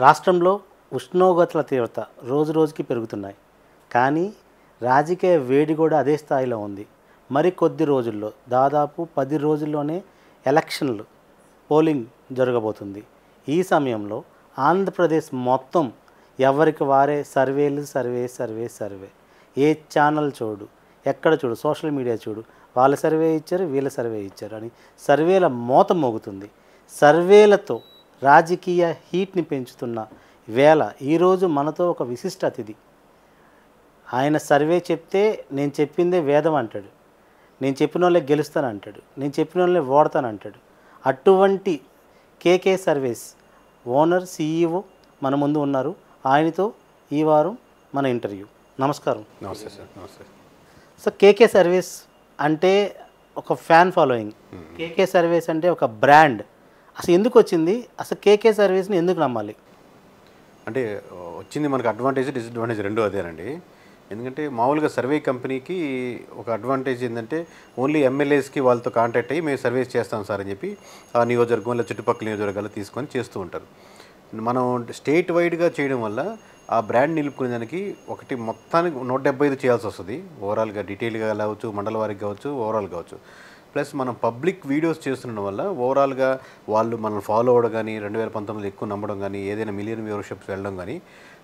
రాష్ట్రంలో ఉష్ణోగ్రతల తీవ్రత రోజు రోజుకి పెరుగుతున్నాయి. కానీ రాజకీయ వేడి కూడా అదే స్థాయిలో ఉంది. మరి కొద్ది రోజుల్లో దాదాపు 10 రోజుల్లోనే ఎలక్షన్లు పోలింగ్ జరగబోతుంది. ఈ సమయంలో ఆంధ్రప్రదేశ్ మొత్తం ఎవరికి వారే సర్వే. ఏ ఛానల్ చూడు, ఎక్కడ చూడు, సోషల్ మీడియా చూడు, వాళ్ళ సర్వే ఇచ్చారు, వీళ్ళ సర్వే ఇచ్చారు అని సర్వేల మోత మోగుతుంది. సర్వేలతో రాజకీయ హీట్ని పెంచుతున్న వేళ ఈరోజు మనతో ఒక విశిష్ట అతిథి. ఆయన సర్వే చెప్తే నేను చెప్పిందే వేదం అంటాడు, నేను చెప్పిన వాళ్ళే గెలుస్తాను అంటాడు, నేను చెప్పిన వాళ్ళే ఓడతాను అంటాడు. అటువంటి కేకే సర్వేస్ ఓనర్ CEO మన ముందు ఉన్నారు. ఆయనతో ఈ వారం మన ఇంటర్వ్యూ. నమస్కారం. నమస్తే సార్. నమస్తే. సో కేకే సర్వీస్ అంటే ఒక ఫ్యాన్ ఫాలోయింగ్, కేకే సర్వీస్ అంటే ఒక బ్రాండ్. అసలు ఎందుకు వచ్చింది? అసలు కేకే సర్వీస్ని ఎందుకు నమ్మాలి? అంటే వచ్చింది మనకు అడ్వాంటేజ్ డిసడ్వాంటేజ్ రెండు అదేనండి. ఎందుకంటే మామూలుగా సర్వే కంపెనీకి ఒక అడ్వాంటేజ్ ఏంటంటే ఓన్లీ ఎమ్మెల్యేస్కి వాళ్ళతో కాంటాక్ట్ అయ్యి మేము సర్వేస్ చేస్తాం సార్ అని చెప్పి ఆ నియోజకవర్గం లేదా చుట్టుపక్కల నియోజకవర్గాలు తీసుకొని చేస్తూ ఉంటారు. మనం స్టేట్ వైడ్గా చేయడం వల్ల ఆ బ్రాండ్ నిలుపుకునే దానికి ఒకటి మొత్తానికి 175 చేయాల్సి వస్తుంది. ఓవరాల్గా డీటెయిల్గా కావచ్చు, మండల వారికి కావచ్చు, ఓవరాల్ కావచ్చు. ప్లస్ మనం పబ్లిక్ వీడియోస్ చేస్తుండడం వల్ల ఓవరాల్గా వాళ్ళు మనం ఫాలో అవ్వడం కానీ 2019 ఎక్కువ నమ్మడం కానీ ఏదైనా మిలియన్ వ్యూవర్షిప్స్ వెళ్ళడం కానీ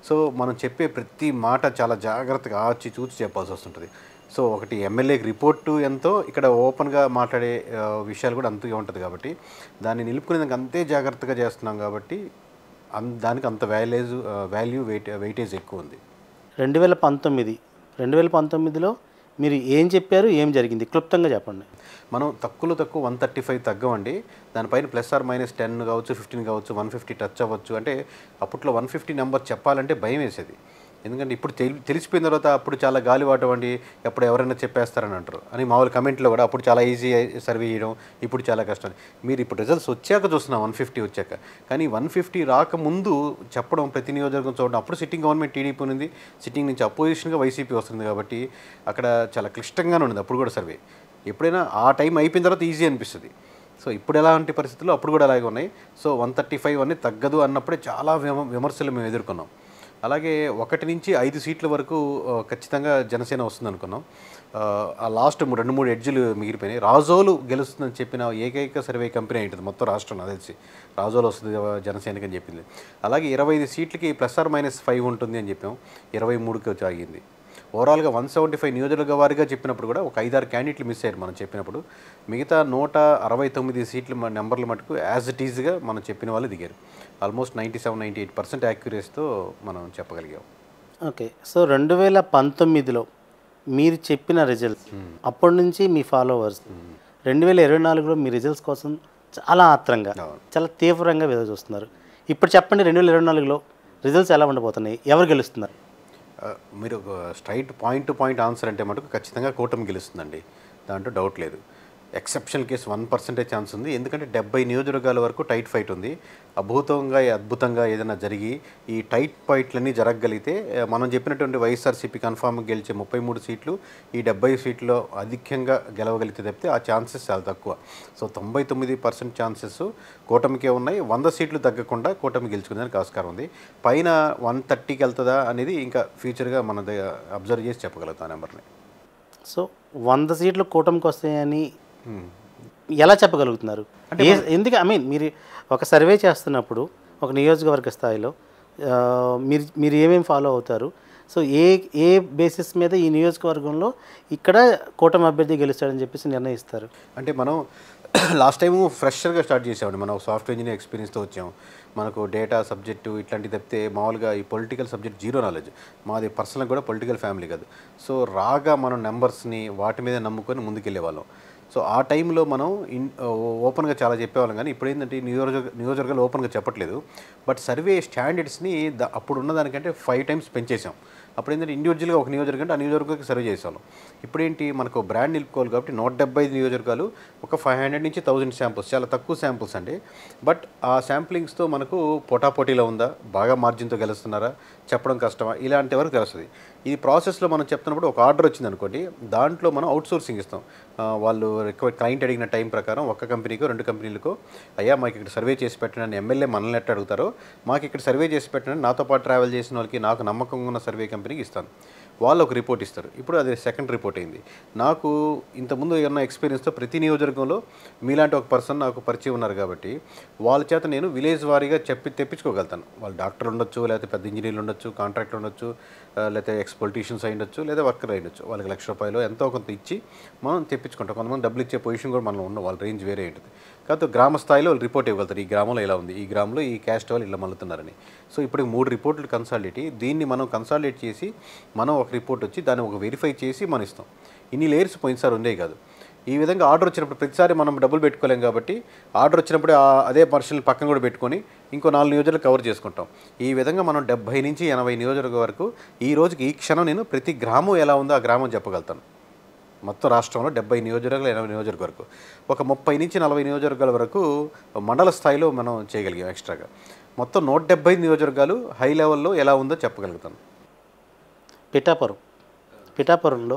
సో మనం చెప్పే ప్రతి మాట చాలా జాగ్రత్తగా ఆచి చూసి చెప్పాల్సి వస్తుంటుంది. సో ఒకటి ఎమ్మెల్యేకి రిపోర్టు ఎంతో ఇక్కడ ఓపెన్గా మాట్లాడే విషయాలు కూడా అంతగా ఉంటుంది కాబట్టి దాన్ని నిలుపుకునేందుకు అంతే జాగ్రత్తగా చేస్తున్నాం కాబట్టి దానికి అంత వెయిటేజ్ ఎక్కువ ఉంది. 2019లో మీరు ఏం చెప్పారు, ఏం జరిగింది క్లుప్తంగా చెప్పండి. మనం తక్కువ 135 తగ్గమండి. దానిపైన +or-10 కావచ్చు, 15 కావచ్చు, 150 టచ్ అవ్వచ్చు. అంటే అప్పట్లో 150 నెంబర్ చెప్పాలంటే భయం వేసేది. ఎందుకంటే ఇప్పుడు తెలిసిపోయిన తర్వాత అప్పుడు చాలా గాలివాటం అండి, ఎప్పుడు ఎవరైనా చెప్పేస్తారని అంటారు అని మామూలు కమెంట్లో కూడా అప్పుడు చాలా ఈజీ సర్వే చేయడం, ఇప్పుడు చాలా కష్టం. మీరు ఇప్పుడు రిజల్ట్స్ వచ్చాక చూస్తున్నాం 150 వచ్చాక. కానీ 150 రాకముందు చెప్పడం ప్రతి నియోజకవర్గం చూడడం అప్పుడు సిట్టింగ్ గవర్నమెంట్ టీడీపీ ఉంది, సిట్టింగ్ నుంచి అపోజిషన్గా వైసీపీ వస్తుంది కాబట్టి అక్కడ చాలా క్లిష్టంగానే ఉంది అప్పుడు కూడా సర్వే. ఎప్పుడైనా ఆ టైం అయిపోయిన తర్వాత ఈజీ అనిపిస్తుంది. సో ఇప్పుడు ఎలాంటి పరిస్థితుల్లో అప్పుడు కూడా అలాగే ఉన్నాయి. సో 135 అన్నీ తగ్గదు అన్నప్పుడే చాలా విమర్శలు మేము ఎదుర్కొన్నాం. అలాగే 1 నుంచి 5 సీట్ల వరకు ఖచ్చితంగా జనసేన వస్తుంది అనుకున్నాం. ఆ లాస్ట్ 2-3 ఎడ్జ్లు మిగిలిపోయినాయి. రాజోలు గెలుస్తుందని చెప్పిన ఏకైక సర్వే కంపెనీ ఉంటుంది మొత్తం రాష్ట్రంలో తెలిసి రాజోలు వస్తుంది జనసేనకి అని చెప్పింది. అలాగే 25 సీట్లకి +or-5 ఉంటుంది అని చెప్పాం, 23కి వచ్చి ఆగింది. ఓవరాల్గా 175 నియోజకవర్గ వారిగా చెప్పినప్పుడు కూడా ఒక 5-6 క్యాండిడేట్లు మిస్ అయ్యారు మనం చెప్పినప్పుడు. మిగతా 169 సీట్ల నెంబర్ల మటుకు యాజ్ ఇట్ ఈజ్గా మనం చెప్పిన వాళ్ళు దిగారు. ఆల్మోస్ట్ 97-98% యాక్యురసీతో మనం చెప్పగలిగాం. ఓకే. సో 2019లో మీరు చెప్పిన రిజల్ట్స్ అప్పటి నుంచి మీ ఫాలోవర్స్ 2024లో మీ రిజల్ట్స్ కోసం చాలా ఆత్రంగా, చాలా తీవ్రంగా ఎదురు చూస్తున్నారు. ఇప్పుడు చెప్పండి, 2024లో రిజల్ట్స్ ఎలా ఉండబోతున్నాయి, ఎవరు గెలుస్తున్నారు? మీరు straight point to point answer అంటే మటుకు ఖచ్చితంగా కూటమి గెలుస్తుందండి, దాంట్లో డౌట్ లేదు. ఎక్సెప్షనల్ కేసు 1% ఛాన్స్ ఉంది. ఎందుకంటే 70 నియోజకవర్గాల వరకు టైట్ ఫైట్ ఉంది. అద్భుతంగా ఏదైనా జరిగి ఈ టైట్ ఫైట్లన్నీ జరగగలిగితే మనం చెప్పినటువంటి వైఎస్ఆర్సీపీ కన్ఫామ్గా గెలిచే 33 సీట్లు ఈ 70 సీట్లో అధికంగా గెలవగలిగితే తప్పితే ఆ ఛాన్సెస్ చాలా తక్కువ. సో 99% ఛాన్సెస్ కూటమికే ఉన్నాయి. 100 సీట్లు తగ్గకుండా కూటమి గెలుచుకునేదానికి ఆస్కారం ఉంది. పైన 130కి వెళ్తుందా అనేది ఇంకా ఫ్యూచర్గా మన అబ్జర్వ్ చేసి చెప్పగలుగుతాం నెంబర్ని. సో 100 సీట్లు కూటమికి వస్తాయని ఎలా చెప్పగలుగుతున్నారు? ఎందుకు మీరు ఒక సర్వే చేస్తున్నప్పుడు ఒక నియోజకవర్గ స్థాయిలో మీరు ఏమేమి ఫాలో అవుతారు? సో ఏ బేసిస్ మీద ఈ నియోజకవర్గంలో ఇక్కడ కూటమి అభ్యర్థి గెలుస్తాడని చెప్పేసి నిర్ణయిస్తారు? అంటే మనం లాస్ట్ టైము ఫ్రెషర్గా స్టార్ట్ చేసామండి. మనం సాఫ్ట్వేర్ ఇంజనీర్ ఎక్స్పీరియన్స్తో వచ్చాము. మనకు డేటా సబ్జెక్టు ఇట్లాంటివి తప్పితే మామూలుగా ఈ పొలిటికల్ సబ్జెక్ట్ జీరో నాలెడ్జ్. మాది పర్సనల్గా కూడా పొలిటికల్ ఫ్యామిలీ కాదు. సో రాగా మనం నెంబర్స్ని వాటి మీద నమ్ముకొని ముందుకెళ్ళే వాళ్ళం. సో ఆ టైంలో మనం ఓపెన్గా చాలా చెప్పేవాళ్ళం. కానీ ఇప్పుడు ఏంటంటే నియోజకవర్గాలు ఓపెన్గా చెప్పట్లేదు. బట్ సర్వే స్టాండర్డ్స్ని అప్పుడు ఉన్నదానికంటే 5 times పెంచేసాం. అప్పుడు ఏంటంటే ఇండివిజువల్గా ఒక నియోజకవర్గం అంటే ఆ నియోజకవర్గానికి సర్వే చేసేవాళ్ళం. ఇప్పుడేంటి మనకు బ్రాండ్ నిలుపుకోవాలి కాబట్టి 175 నియోజకవర్గాలు ఒక 500 నుంచి 1000 శాంపుల్స్, చాలా తక్కువ శాంపుల్స్ అండి. బట్ ఆ శాంప్లింగ్స్తో మనకు పోటాపోటీలో ఉందా, బాగా మార్జిన్తో గెలుస్తున్నారా చెప్పడం కష్టమా, ఇలాంటి వరకు తెలుస్తుంది. ఈ ప్రాసెస్లో మనం చెప్తున్నప్పుడు ఒక ఆర్డర్ వచ్చింది అనుకోండి, దాంట్లో మనం అవుట్సోర్సింగ్ ఇస్తాం. వాళ్ళు క్లయింట్ అడిగిన టైం ప్రకారం ఒక కంపెనీకో 2 కంపెనీలకో, అయ్యా మాకు ఇక్కడ సర్వే చేసి పెట్టండి, ఎమ్మెల్యే మనల్ని ఎట్ట అడుగుతారో మాకు ఇక్కడ సర్వే చేసి పెట్టండి, నాతో పాటు ట్రావెల్ చేసిన వాళ్ళకి నాకు నమ్మకంగా ఉన్న సర్వే కంపెనీకి ఇస్తాను. వాళ్ళు ఒక రిపోర్ట్ ఇస్తారు. ఇప్పుడు అది సెకండ్ రిపోర్ట్ అయింది. నాకు ఇంతకుముందు ఉన్న ఎక్స్పీరియన్స్తో ప్రతి నియోజకవర్గంలో మీలాంటి ఒక పర్సన్ నాకు పరిచయం ఉన్నారు కాబట్టి వాళ్ళ చేత నేను విలేజ్ వారీగా తెప్పించుకోగలుగుతాను. వాళ్ళు డాక్టర్ ఉండొచ్చు, లేకపోతే పెద్ద ఇంజనీర్లు ఉండొచ్చు, కాంట్రాక్టర్ ఉండొచ్చు, లేకపోతే ఎక్స్ పొలిటీషియన్స్ అయి ఉండొచ్చు, లేదా వర్కర్ అయి ఉండొచ్చు. వాళ్ళకి ₹1,00,000 ఎంతో కొంత ఇచ్చి మనం తెప్పించుకుంటాం. కొంతమంది డబ్బులు ఇచ్చే పొజిషన్ కూడా మనం ఉన్న వాళ్ళ రేంజ్ వేరే ఉంటుంది. కాకపోతే గ్రామ స్థాయిలో వాళ్ళు రిపోర్ట్ ఇవ్వగలుగుతారు, ఈ గ్రామంలో ఇలా ఉంది, ఈ గ్రామంలో ఈ క్యాస్ట్ వాళ్ళు ఇలా మల్లుతున్నారని. సో ఇప్పుడు 3 రిపోర్ట్లు కన్సాలిడేట్, దీన్ని మనం కన్సాలిడేట్ చేసి మనం ఒక రిపోర్ట్ వచ్చి దాన్ని ఒక వెరిఫై చేసి మనం ఇస్తాం. ఇన్ని లేయర్స్ పోయినసారి ఉండే కాదు. ఈ విధంగా ఆర్డర్ వచ్చినప్పుడు ప్రతిసారి మనం డబ్బులు పెట్టుకోలేం కాబట్టి ఆర్డర్ వచ్చినప్పుడు అదే పర్సన్ పక్కన కూడా పెట్టుకొని ఇంకో 4 నియోజకవర్గాలు కవర్ చేసుకుంటాం. ఈ విధంగా మనం 70 నుంచి 80 నియోజకవర్గం వరకు ఈ రోజుకి ఈ క్షణం నేను ప్రతి గ్రామం ఎలా ఉందో ఆ గ్రామం చెప్పగలుగుతాను. మొత్తం రాష్ట్రంలో 70 నియోజకవర్గాలు, 80 నియోజకవర్గం వరకు, ఒక 30 నుంచి 40 నియోజకవర్గాల వరకు మండల స్థాయిలో మనం చేయగలిగాం ఎక్స్ట్రాగా. మొత్తం 175 నియోజకవర్గాలు హై లెవెల్లో ఎలా ఉందో చెప్పగలుగుతాను. పిఠాపురంలో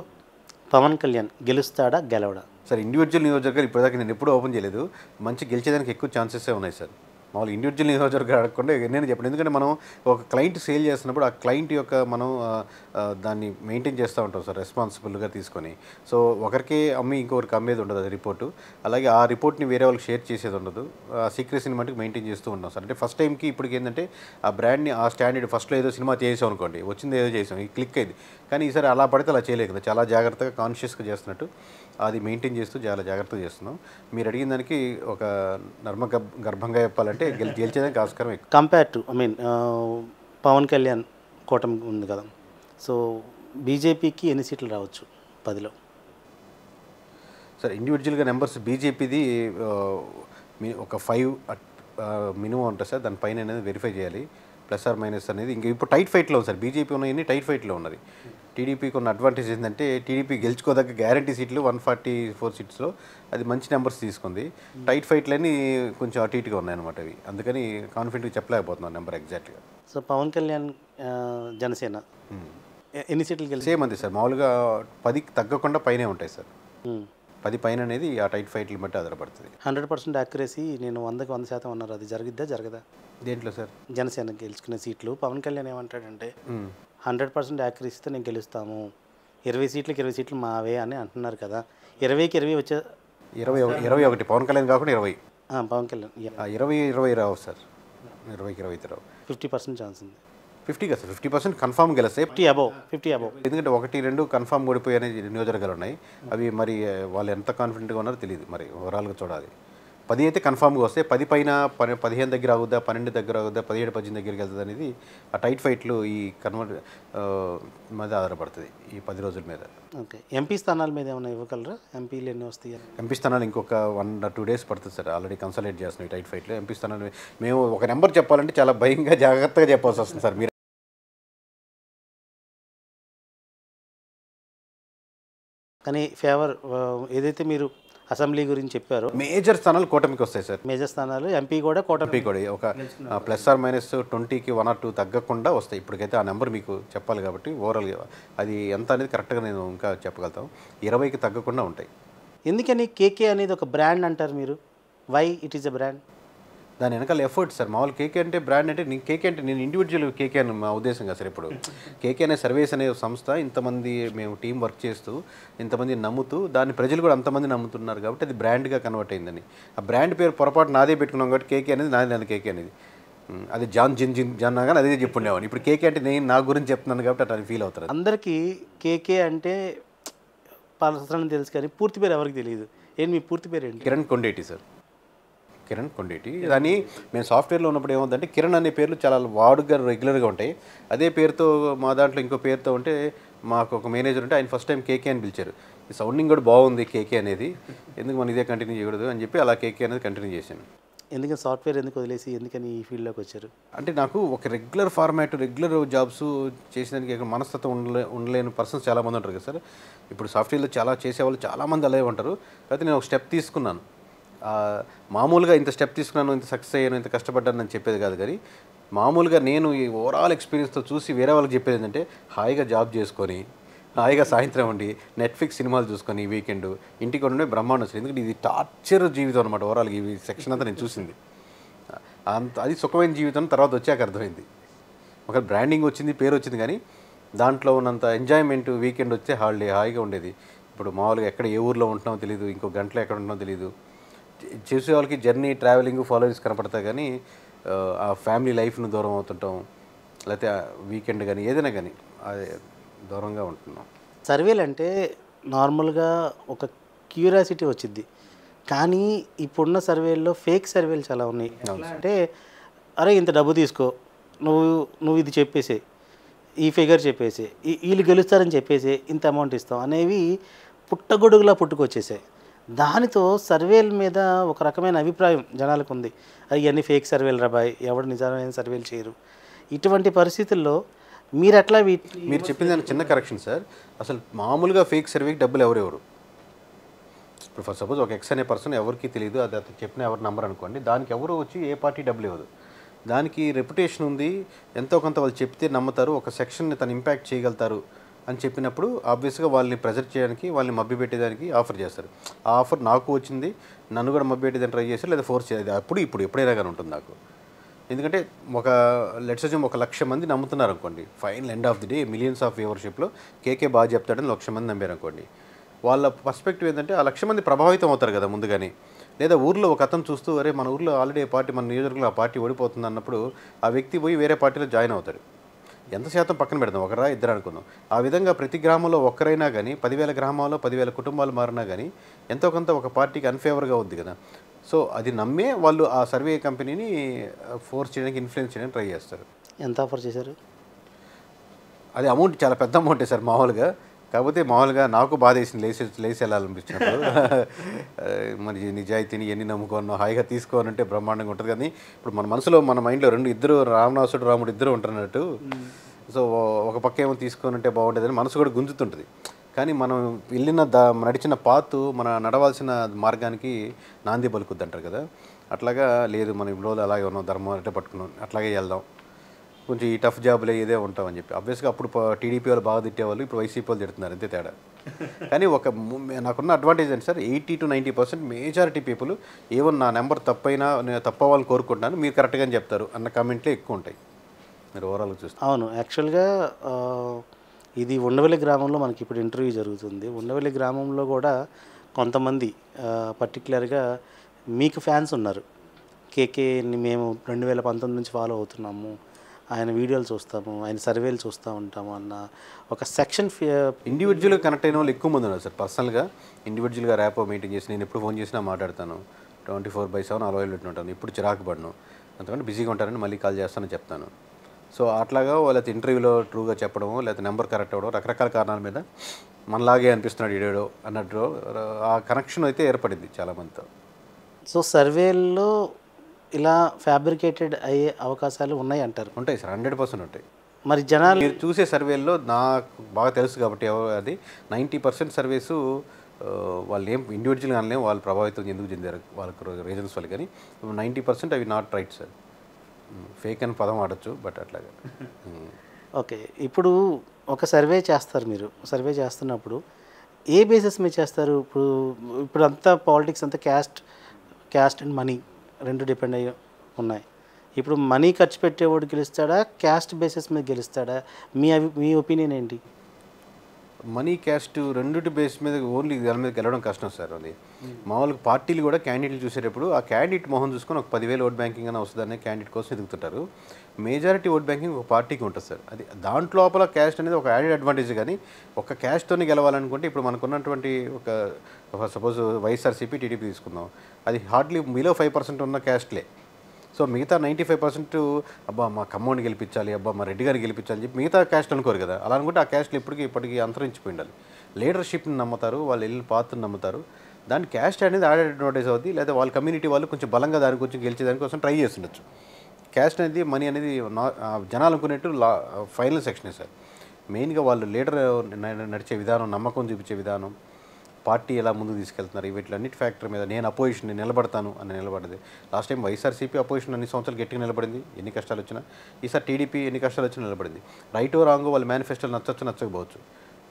పవన్ కళ్యాణ్ గెలుస్తాడా గెలవడా? సార్ ఇండివిజువల్ నియోజకవర్గాలు ఇప్పటిదాకా నేను ఎప్పుడూ ఓపెన్ చేయలేదు. మంచి గెలిచేదానికి ఎక్కువ ఛాన్సెస్ ఉన్నాయి సార్. మామూలు ఇండివిజువల్ నియోజకవర్గం అడగకుండా నేను చెప్పండి. ఎందుకంటే మనం ఒక క్లయింట్ సేల్ చేస్తున్నప్పుడు ఆ క్లయింట్ యొక్క మనం దాన్ని మెయింటైన్ చేస్తూ ఉంటాం సార్, రెస్పాన్సిబుల్గా తీసుకొని. సో ఒకరికి అమ్మి ఇంకొకరికి అమ్మేది ఉండదు అది రిపోర్టు. అలాగే ఆ రిపోర్ట్ని వేరే వాళ్ళకి షేర్ చేసేది ఉండదు. ఆ సీక్రెసీని మటుకు మెయింటైన్ చేస్తూ ఉంటాం సార్. అంటే ఫస్ట్ టైంకి ఇప్పటికి ఏంటంటే ఆ బ్రాండ్ని ఆ స్టాండర్డ్ ఫస్ట్లో ఏదో సినిమా చేసాం అనుకోండి, వచ్చింది ఏదో చేసాం, ఈ క్లిక్ అయింది. కానీ ఈసారి అలా పడితే అలా చేయలేదు కదా, చాలా జాగ్రత్తగా కాన్షియస్గా చేస్తున్నట్టు అది మెయింటైన్ చేస్తూ చాలా జాగ్రత్తగా చేస్తున్నాం. మీరు అడిగిన దానికి ఒక గర్భంగా చెప్పాలంటే గెలిచేదానికి ఆస్కారం ఎక్కువ. కంపేర్ టు పవన్ కళ్యాణ్ కూటమి ఉంది కదా, సో బీజేపీకి ఎన్ని సీట్లు రావచ్చు 10లో? సార్ ఇండివిజువల్గా నెంబర్స్ బీజేపీది ఒక 5 మినిమం ఉంటుంది సార్. దానిపైన అనేది వెరిఫై చేయాలి, ప్లస్ ఆర్ మైనస్ అనేది. ఇంకా ఇప్పుడు టైట్ ఫైట్లో ఉంది సార్, బీజేపీ ఉన్నాయని టైట్ ఫైట్లో ఉన్నది. టీడీపీకి ఉన్న అడ్వాంటేజ్ ఏంటంటే టీడీపీ గెలుచుకోదగ్గ గ్యారంటీ సీట్లు 144 సీట్స్లో అది మంచి నెంబర్స్ తీసుకుంది. టైట్ ఫైట్లన్నీ కొంచెం అటు ఇటుగా ఉన్నాయన్నమాట అవి, అందుకని కాన్ఫిడెంట్గా చెప్పలేకపోతున్నాను నెంబర్ ఎగ్జాక్ట్గా. సో పవన్ కళ్యాణ్ జనసేన ఎన్ని సీట్లు గెలిచి? సేమ్ అంతే సార్, మామూలుగా 10కి తగ్గకుండా పైనే ఉంటాయి సార్. 10 పైన అనేది ఆ టైట్ ఫైట్లు బట్టి ఆధారపడుతుంది. 100% యాక్యురసీ, నేను 100కి 100% అన్నారు, అది జరగదా? దేంట్లో సార్? జనసేన గెలుచుకునే సీట్లు పవన్ కళ్యాణ్ ఏమంటాడంటే 100% యాక్యురసీతో నేను గెలుస్తాము, 20 సీట్లకి 20 సీట్లు మావే అని అంటున్నారు కదా. 20కి 20 వచ్చే 21 పవన్ కళ్యాణ్ కాకుండా 20 పవన్ కళ్యాణ్ 20 రావు సార్, 20కి 20 రావు. 50% ఛాన్స్ ఉంది. 50 కదా సార్, 50% కన్ఫామ్ గెలుస్తాయి. 50 అబౌవ్. ఎందుకంటే 1-2 కన్ఫామ్ ఓడిపోయే నియోజకవర్గాలు ఉన్నాయి. అవి మరి వాళ్ళు ఎంత కాన్ఫిడెంట్గా ఉన్నారో తెలియదు, మరి ఓవరాల్గా చూడాలి. 10 అయితే కన్ఫామ్గా వస్తాయి. 10 పైన 15 దగ్గర ఆగుద్దా, 12 దగ్గర ఆగుద్దా, 17-18 దగ్గరికి వెళ్తుంది అనేది ఆ టైట్ ఫైట్లు ఈ కన్వర్ట్ మీద ఆధారపడుతుంది ఈ 10 రోజుల మీద. ఓకే, ఎంపీ స్థానాల మీద ఏమైనా ఇవ్వగలరా? ఎంపీలు ఎన్ని వస్తాయి? ఎంపీ స్థానాలు ఇంకొక 1 or 2 days పడుతుంది సార్. ఆల్రెడీ కన్సల్టేట్ చేస్తున్నాం ఈ టైట్ ఫైట్లో. ఎంపీ స్థానాలు మేము ఒక నెంబర్ చెప్పాలంటే చాలా భయంగా జాగ్రత్తగా చెప్పాల్సి వస్తుంది సార్. మీరు కానీ ఫేవర్ ఏదైతే మీరు అసెంబ్లీ గురించి చెప్పారో మేజర్ స్థానాలు కూటమికి వస్తాయి సార్. మేజర్ స్థానాలు ఎంపీ కూడా కూటమి కూడా ఒక ప్లస్ ఆర్ మైనస్ 20కి 1 or 2 తగ్గకుండా వస్తాయి. ఇప్పటికైతే ఆ నెంబర్ మీకు చెప్పాలి కాబట్టి ఓవరాల్గా అది ఎంత అనేది కరెక్ట్గా నేను ఇంకా చెప్పగలుగుతాం. 20కి తగ్గకుండా ఉంటాయి. ఎందుకని కేకే అనేది ఒక బ్రాండ్ అంటారు మీరు? Why it is a brand? దాని వెనకాల ఎఫర్ట్ సార్. మామూలు కేకే అంటే బ్రాండ్ అంటే నేను కేకే అంటే నేను ఇండివిజువల్ కేకే అని మా ఉద్దేశం కదా సార్. ఇప్పుడు కేకే అనే సర్వీస్ అనే సంస్థ ఇంతమంది మేము టీం వర్క్ చేస్తూ ఇంతమంది నమ్ముతూ దాన్ని ప్రజలు కూడా అంతమంది నమ్ముతున్నారు కాబట్టి అది బ్రాండ్గా కన్వర్ట్ అయిందని. ఆ బ్రాండ్ పేరు పొరపాటు నాదే పెట్టుకున్నాం కాబట్టి కేకే అనేది నాది కేకే అనేది. అది జాన్ కానీ అదే చెప్పుండేవాడిని. ఇప్పుడు కేకే అంటే నేను నా గురించి చెప్తున్నాను కాబట్టి అట్లా ఫీల్ అవుతారు. అందరికీ కేకే అంటే పలసరని తెలుసు కానీ పూర్తి పేరు ఎవరికి తెలియదు. ఏంటి మీ పూర్తి పేరు ఏంటి? కిరణ్ కొండేటి సార్, కిరణ్ కొండేటి. దాన్ని మేము సాఫ్ట్వేర్లో ఉన్నప్పుడు ఏమవుతుందంటే కిరణ్ అనే పేర్లు చాలా వాడుగా రెగ్యులర్గా ఉంటాయి. అదే పేరుతో మా దాంట్లో ఇంకో పేరుతో ఉంటే మాకు ఒక మేనేజర్ ఉంటే ఆయన ఫస్ట్ టైం కేకే అని పిలిచారు. ఈ సౌండింగ్ కూడా బాగుంది కేకే అనేది, ఎందుకు మనం ఇదే కంటిన్యూ చేయకూడదు అని చెప్పి అలా కేకే అనేది కంటిన్యూ చేశాను. ఎందుకని సాఫ్ట్వేర్ ఎందుకు వదిలేసి ఎందుకని ఈ ఫీల్డ్లోకి వచ్చారు? అంటే నాకు ఒక రెగ్యులర్ ఫార్మాట్, రెగ్యులర్ జాబ్స్ చేసేదానికి ఇక్కడ మనస్తత్వం ఉండలేని పర్సన్స్ చాలామంది ఉంటారు కదా సార్. ఇప్పుడు సాఫ్ట్వేర్లో చాలా చేసేవాళ్ళు చాలామంది అలాగే ఉంటారు. అయితే నేను ఒక స్టెప్ తీసుకున్నాను. మామూలుగా ఇంత స్టెప్ తీసుకున్నాను, ఇంత సక్సెస్ అయ్యాను, ఇంత కష్టపడ్డాను అని చెప్పేది కాదు. కానీ మామూలుగా నేను ఈ ఓవరాల్ ఎక్స్పీరియన్స్తో చూసి వేరే వాళ్ళకి చెప్పేది ఏంటంటే, హాయిగా జాబ్ చేసుకొని హాయిగా సాయంత్రం ఉండి నెట్ఫ్లిక్స్ సినిమాలు చూసుకొని వీకెండ్ ఇంటికి ఉండే బ్రహ్మాండం వస్తుంది. ఎందుకంటే ఇది టార్చర్ జీవితం అనమాట. ఓవరాల్ ఈ సెక్షన్ అంతా నేను చూసింది. అది సుఖమైన జీవితం తర్వాత వచ్చాక అర్థమైంది. ఒక బ్రాండింగ్ వచ్చింది, పేరు వచ్చింది, కానీ దాంట్లో ఉన్నంత ఎంజాయ్మెంట్ వీకెండ్ వచ్చే హాలిడే హాయిగా ఉండేది. ఇప్పుడు మామూలుగా ఎక్కడ ఏ ఊర్లో ఉంటున్నామో తెలియదు, ఇంకో గంటలో ఎక్కడ ఉంటున్నామో తెలియదు. చేసే వాళ్ళకి జర్నీ, ట్రావెలింగ్, ఫాలోవర్స్ కనపడతాయి, కానీ ఆ ఫ్యామిలీ లైఫ్ను దూరం అవుతుంటాం, లేకపోతే వీకెండ్ కానీ ఏదైనా కానీ అది దూరంగా ఉంటున్నాం. సర్వేలు అంటే నార్మల్గా ఒక క్యూరియాసిటీ వచ్చింది, కానీ ఇప్పుడున్న సర్వేల్లో ఫేక్ సర్వేలు చాలా ఉన్నాయి. అంటే అరే ఇంత డబ్బు తీసుకో, నువ్వు ఇది చెప్పేసే, ఈ ఫిగర్ చెప్పేసి, వీళ్ళు గెలుస్తారని చెప్పేసి ఇంత అమౌంట్ ఇస్తాం అనేవి పుట్టగొడుగులా పుట్టుకొచ్చేసాయి. దానితో సర్వేల మీద ఒక రకమైన అభిప్రాయం జనాలకు ఉంది. అది ఇవన్నీ ఫేక్ సర్వేలు రాబాయ్, ఎవడు నిజమైన సర్వేలు చేయరు. ఇటువంటి పరిస్థితుల్లో మీరు ఎట్లా మీరు చెప్పింది దానికి చిన్న కరెక్షన్ సార్. అసలు మామూలుగా ఫేక్ సర్వేకి డబ్బులు ఎవరెవరు, ఇప్పుడు ఫర్ సపోజ్ ఒక ఎక్స్ అనే పర్సన్ ఎవరికి తెలియదు, అది అతను చెప్పిన ఎవరు నంబర్ అనుకోండి, దానికి ఎవరు వచ్చి ఏ పార్టీ డబ్బులు ఇవ్వదు. దానికి రెప్యుటేషన్ ఉంది, ఎంతో కొంత వాళ్ళు చెప్తే నమ్ముతారు, ఒక సెక్షన్ని తను ఇంపాక్ట్ చేయగలుగుతారు అని చెప్పినప్పుడు ఆబ్వియస్గా వాళ్ళని ప్రెజర్ చేయడానికి, వాళ్ళని మభ్యపెట్టేదానికి ఆఫర్ చేస్తారు. ఆ ఆఫర్ నాకు వచ్చింది, నన్ను కూడా మభ్యపెట్టేదాన్ని ట్రై చేస్తారు, లేదా ఫోర్స్ చేయాలి. ఇప్పుడు ఎప్పుడైనా కానీ ఉంటుంది నాకు. ఎందుకంటే ఒక లెట్స్ అజ్యూమ్ 1,00,000 మంది నమ్ముతున్నారు అనుకోండి, final end of the day millions of వ్యూవర్షిప్లో కేకే బాగా చెప్తాడని 1,00,000 మంది నమ్మారు అనుకోండి. వాళ్ళ పర్స్పెక్టివ్ ఏంటంటే ఆ 1,00,000 మంది ప్రభావితం అవుతారు కదా ముందుగానే. లేదా ఊర్లో ఒక అతను చూస్తూ, అరే మన ఊర్లో ఆల్రెడీ పార్టీ, మన నియోజకవర్గంలో ఆ పార్టీ ఓడిపోతుంది అన్నప్పుడు ఆ వ్యక్తి పోయి వేరే పార్టీలో జాయిన్ అవుతాడు. ఎంత శాతం పక్కన పెడదాం, ఒకరా ఇద్దరు అనుకుందాం. ఆ విధంగా ప్రతి గ్రామంలో ఒక్కరైనా కానీ 10,000 గ్రామాల్లో 10,000 కుటుంబాలు మారినా కానీ ఎంతో కొంత ఒక పార్టీకి అన్ఫేవర్గా ఉంది కదా. సో అది నమ్మే వాళ్ళు ఆ సర్వే కంపెనీని ఫోర్స్ చేయడానికి, ఇన్ఫ్లుయెన్స్ చేయడానికి ట్రై చేస్తారు. ఎంత ఆఫర్ చేశారు? అది అమౌంట్ చాలా పెద్ద అమౌంటే సార్ మామూలుగా. కాకపోతే మామూలుగా నాకు బాధ వేసింది, లేచి వెళ్ళాలనిపించినప్పుడు. మరి నిజాయితీని ఎన్ని నమ్ముకోను, హాయిగా తీసుకోనంటే బ్రహ్మాండంగా ఉంటుంది. కానీ ఇప్పుడు మన మనసులో, మన మైండ్లో ఇద్దరు రావణాసుడు రాముడు ఇద్దరు ఉంటున్నట్టు. సో ఒక పక్క ఏమో తీసుకోనంటే బాగుండేదని మనసు కూడా గుంజుతుంటుంది. కానీ మనం నడిచిన పాతు మన నడవాల్సిన మార్గానికి నాంది పలుకుద్ది అంటారు కదా. అట్లాగా లేదు, మనం ఇప్పుడు రోజులు అలాగే ఉన్నాం, ధర్మం అంటే పట్టుకున్నాం, అట్లాగే వెళ్దాం, కొంచెం ఈ టఫ్ జాబులే ఇదే ఉంటామని చెప్పి. ఆబ్వియస్గా అప్పుడు టీడీపీ వాళ్ళు బాగా తిట్టేవాళ్ళు, ఇప్పుడు వైసీపీ వాళ్ళు తిడుతున్నారు, అంతే తేడా. కానీ నాకున్న అడ్వాంటేజ్ అంటే sir, 80 to 90% majority people even నా నెంబర్ తప్పైనా నేను తప్పవాళ్ళని కోరుకుంటున్నాను, మీరు కరెక్ట్గా చెప్తారు అన్న కామెంట్లే ఎక్కువ ఉంటాయి మీరు ఓవరాల్గా చూస్తే. అవును, యాక్చువల్గా ఇది ఉండవల్లి గ్రామంలో మనకి ఇప్పుడు ఇంటర్వ్యూ జరుగుతుంది. ఉండవల్లి గ్రామంలో కూడా కొంతమంది పర్టికులర్గా మీకు ఫ్యాన్స్ ఉన్నారు. కేకేని మేము 2019 నుంచి ఫాలో అవుతున్నాము, ఆయన వీడియోలు చూస్తాము, ఆయన సర్వేలు చూస్తూ ఉంటాము అన్న ఒక సెక్షన్. ఇండివిజువల్గా కనెక్ట్ అయిన వాళ్ళు ఎక్కువ మంది ఉన్నారు సార్. పర్సనల్గా ఇండివిజువల్గా ర్యాపో మెయింటైన్ చేసి నేను ఎప్పుడు ఫోన్ చేసినా మాట్లాడతాను, 24/7 అవైలబిలిటీ ఉంటాను, ఇప్పుడు చిరాకు పడను, అంతకంటే బిజీగా ఉంటారని మళ్ళీ కాల్ చేస్తానని చెప్తాను. సో అట్లాగా వాళ్ళకి ఇంటర్వ్యూలో ట్రూగా చెప్పడము, లేకపోతే నెంబర్ కరెక్ట్ అవ్వడం, రకరకాల కారణాల మీద మనలాగే అనిపిస్తున్నాడు ఇడేడో అన్నట్టు ఆ కనెక్షన్ అయితే ఏర్పడింది చాలామందితో. సో సర్వేల్లో ఇలా ఫ్యాబ్రికేటెడ్ అయ్యే అవకాశాలు ఉన్నాయి అంటారు? ఉంటాయి సార్, 100% ఉంటాయి. మరి జనాలు మీరు చూసే సర్వేల్లో నాకు బాగా తెలుసు కాబట్టి అది 90% సర్వేసు వాళ్ళు ఏం ఇండివిజువల్గా అనలేము, వాళ్ళు ప్రభావితం ఎందుకు చెందారు వాళ్ళకి రీజన్స్ వల్ల. కానీ 90% అవి నాట్ రైట్ సార్. ఫేక్ అని పదం ఆడచ్చు, బట్ అట్లాగా. ఓకే, ఇప్పుడు ఒక సర్వే చేస్తారు, మీరు సర్వే చేస్తున్నప్పుడు ఏ బేసిస్ మీద చేస్తారు? ఇప్పుడు అంతా పాలిటిక్స్ అంతా క్యాస్ట్ అండ్ మనీ రెండు డిపెండ్ అయ్యి ఉన్నాయి. ఇప్పుడు మనీ ఖర్చు పెట్టేవాడు గెలుస్తాడా, క్యాస్ట్ బేసిస్ మీద గెలుస్తాడా? మీ ఒపీనియన్ ఏంటి? మనీ క్యాస్ట్ రెండుటి బేస్ మీద ఓన్లీ దాని మీద గెలవడం కష్టం సార్. అది మామూలుగా పార్టీలు కూడా క్యాండిడేట్లు చూసేటప్పుడు ఆ క్యాండిడేట్ మొహం చూసుకొని ఒక 10,000 ఓట్ బ్యాంకింగ్ అని వస్తుందనే క్యాండిడేట్ కోసం ఎదుగుతుంటారు. మేజారిటీ ఓట్ బ్యాంకింగ్ ఒక పార్టీకి ఉంటుంది సార్. అది దాంట్లో లోపల క్యాస్ట్ అనేది ఒక యాడెడ్ అడ్వాంటేజ్. కానీ ఒక క్యాస్ట్తోనే గెలవాలనుకుంటే ఇప్పుడు మనకున్నటువంటి ఒక సపోజ్ వైఎస్ఆర్సీపీ, టీడీపీ తీసుకుందాం, అది హార్డ్లీ బిలో 5% ఉన్న క్యాస్ట్లే. సో మిగతా 95% అబ్బా మా ఖమ్మాన్ని గెలిపించాలి, అబ్బా మా రెడ్డి గారిని గెలిపించాలని చెప్పి మిగతా క్యాస్ట్ అనుకోరు కదా. అలా అనుకుంటే ఆ క్యాస్ట్లు ఇప్పటికీ అంతరించిపోయి ఉండాలి. లీడర్షిప్ని నమ్ముతారు, వాళ్ళు వెళ్ళిన పాత్రను నమ్ముతారు. దాని క్యాస్ట్ అనేది యాడెడ్ అడ్వాంటేజ్ అవుతుంది, లేదా వాళ్ళ కమ్యూనిటీ వాళ్ళు కొంచెం బలంగా దాని గురించి గెలిచేదానికోసం ట్రై చేస్తుండొచ్చు. క్యాస్ట్ అనేది మనీ అనేది జనాలు అనుకునేట్టు ఫైనల్ సెక్షనే సార్. మెయిన్గా వాళ్ళు లీడర్ నడిచే విధానం, నమ్మకం చూపించే విధానం, పార్టీ ఎలా ముందుకు తీసుకెళ్తున్నారు, వీటిలన్నిటి ఫ్యాక్టర్ మీద నేను అపోజిషన్ నిలబడతాను అని నిలబడేది. లాస్ట్ టైం వైఎస్ఆర్సీపీ అపోజిషన్ అన్ని సంవత్సరాలు గట్టిగా నిలబడింది, ఎన్ని కష్టాలు వచ్చినా. ఈసారి టీడీపీ ఎన్ని కష్టాలు వచ్చినా నిలబడింది. రైటో రాంగో వాళ్ళ మేనిఫెస్టోలు నచ్చకపోవచ్చు,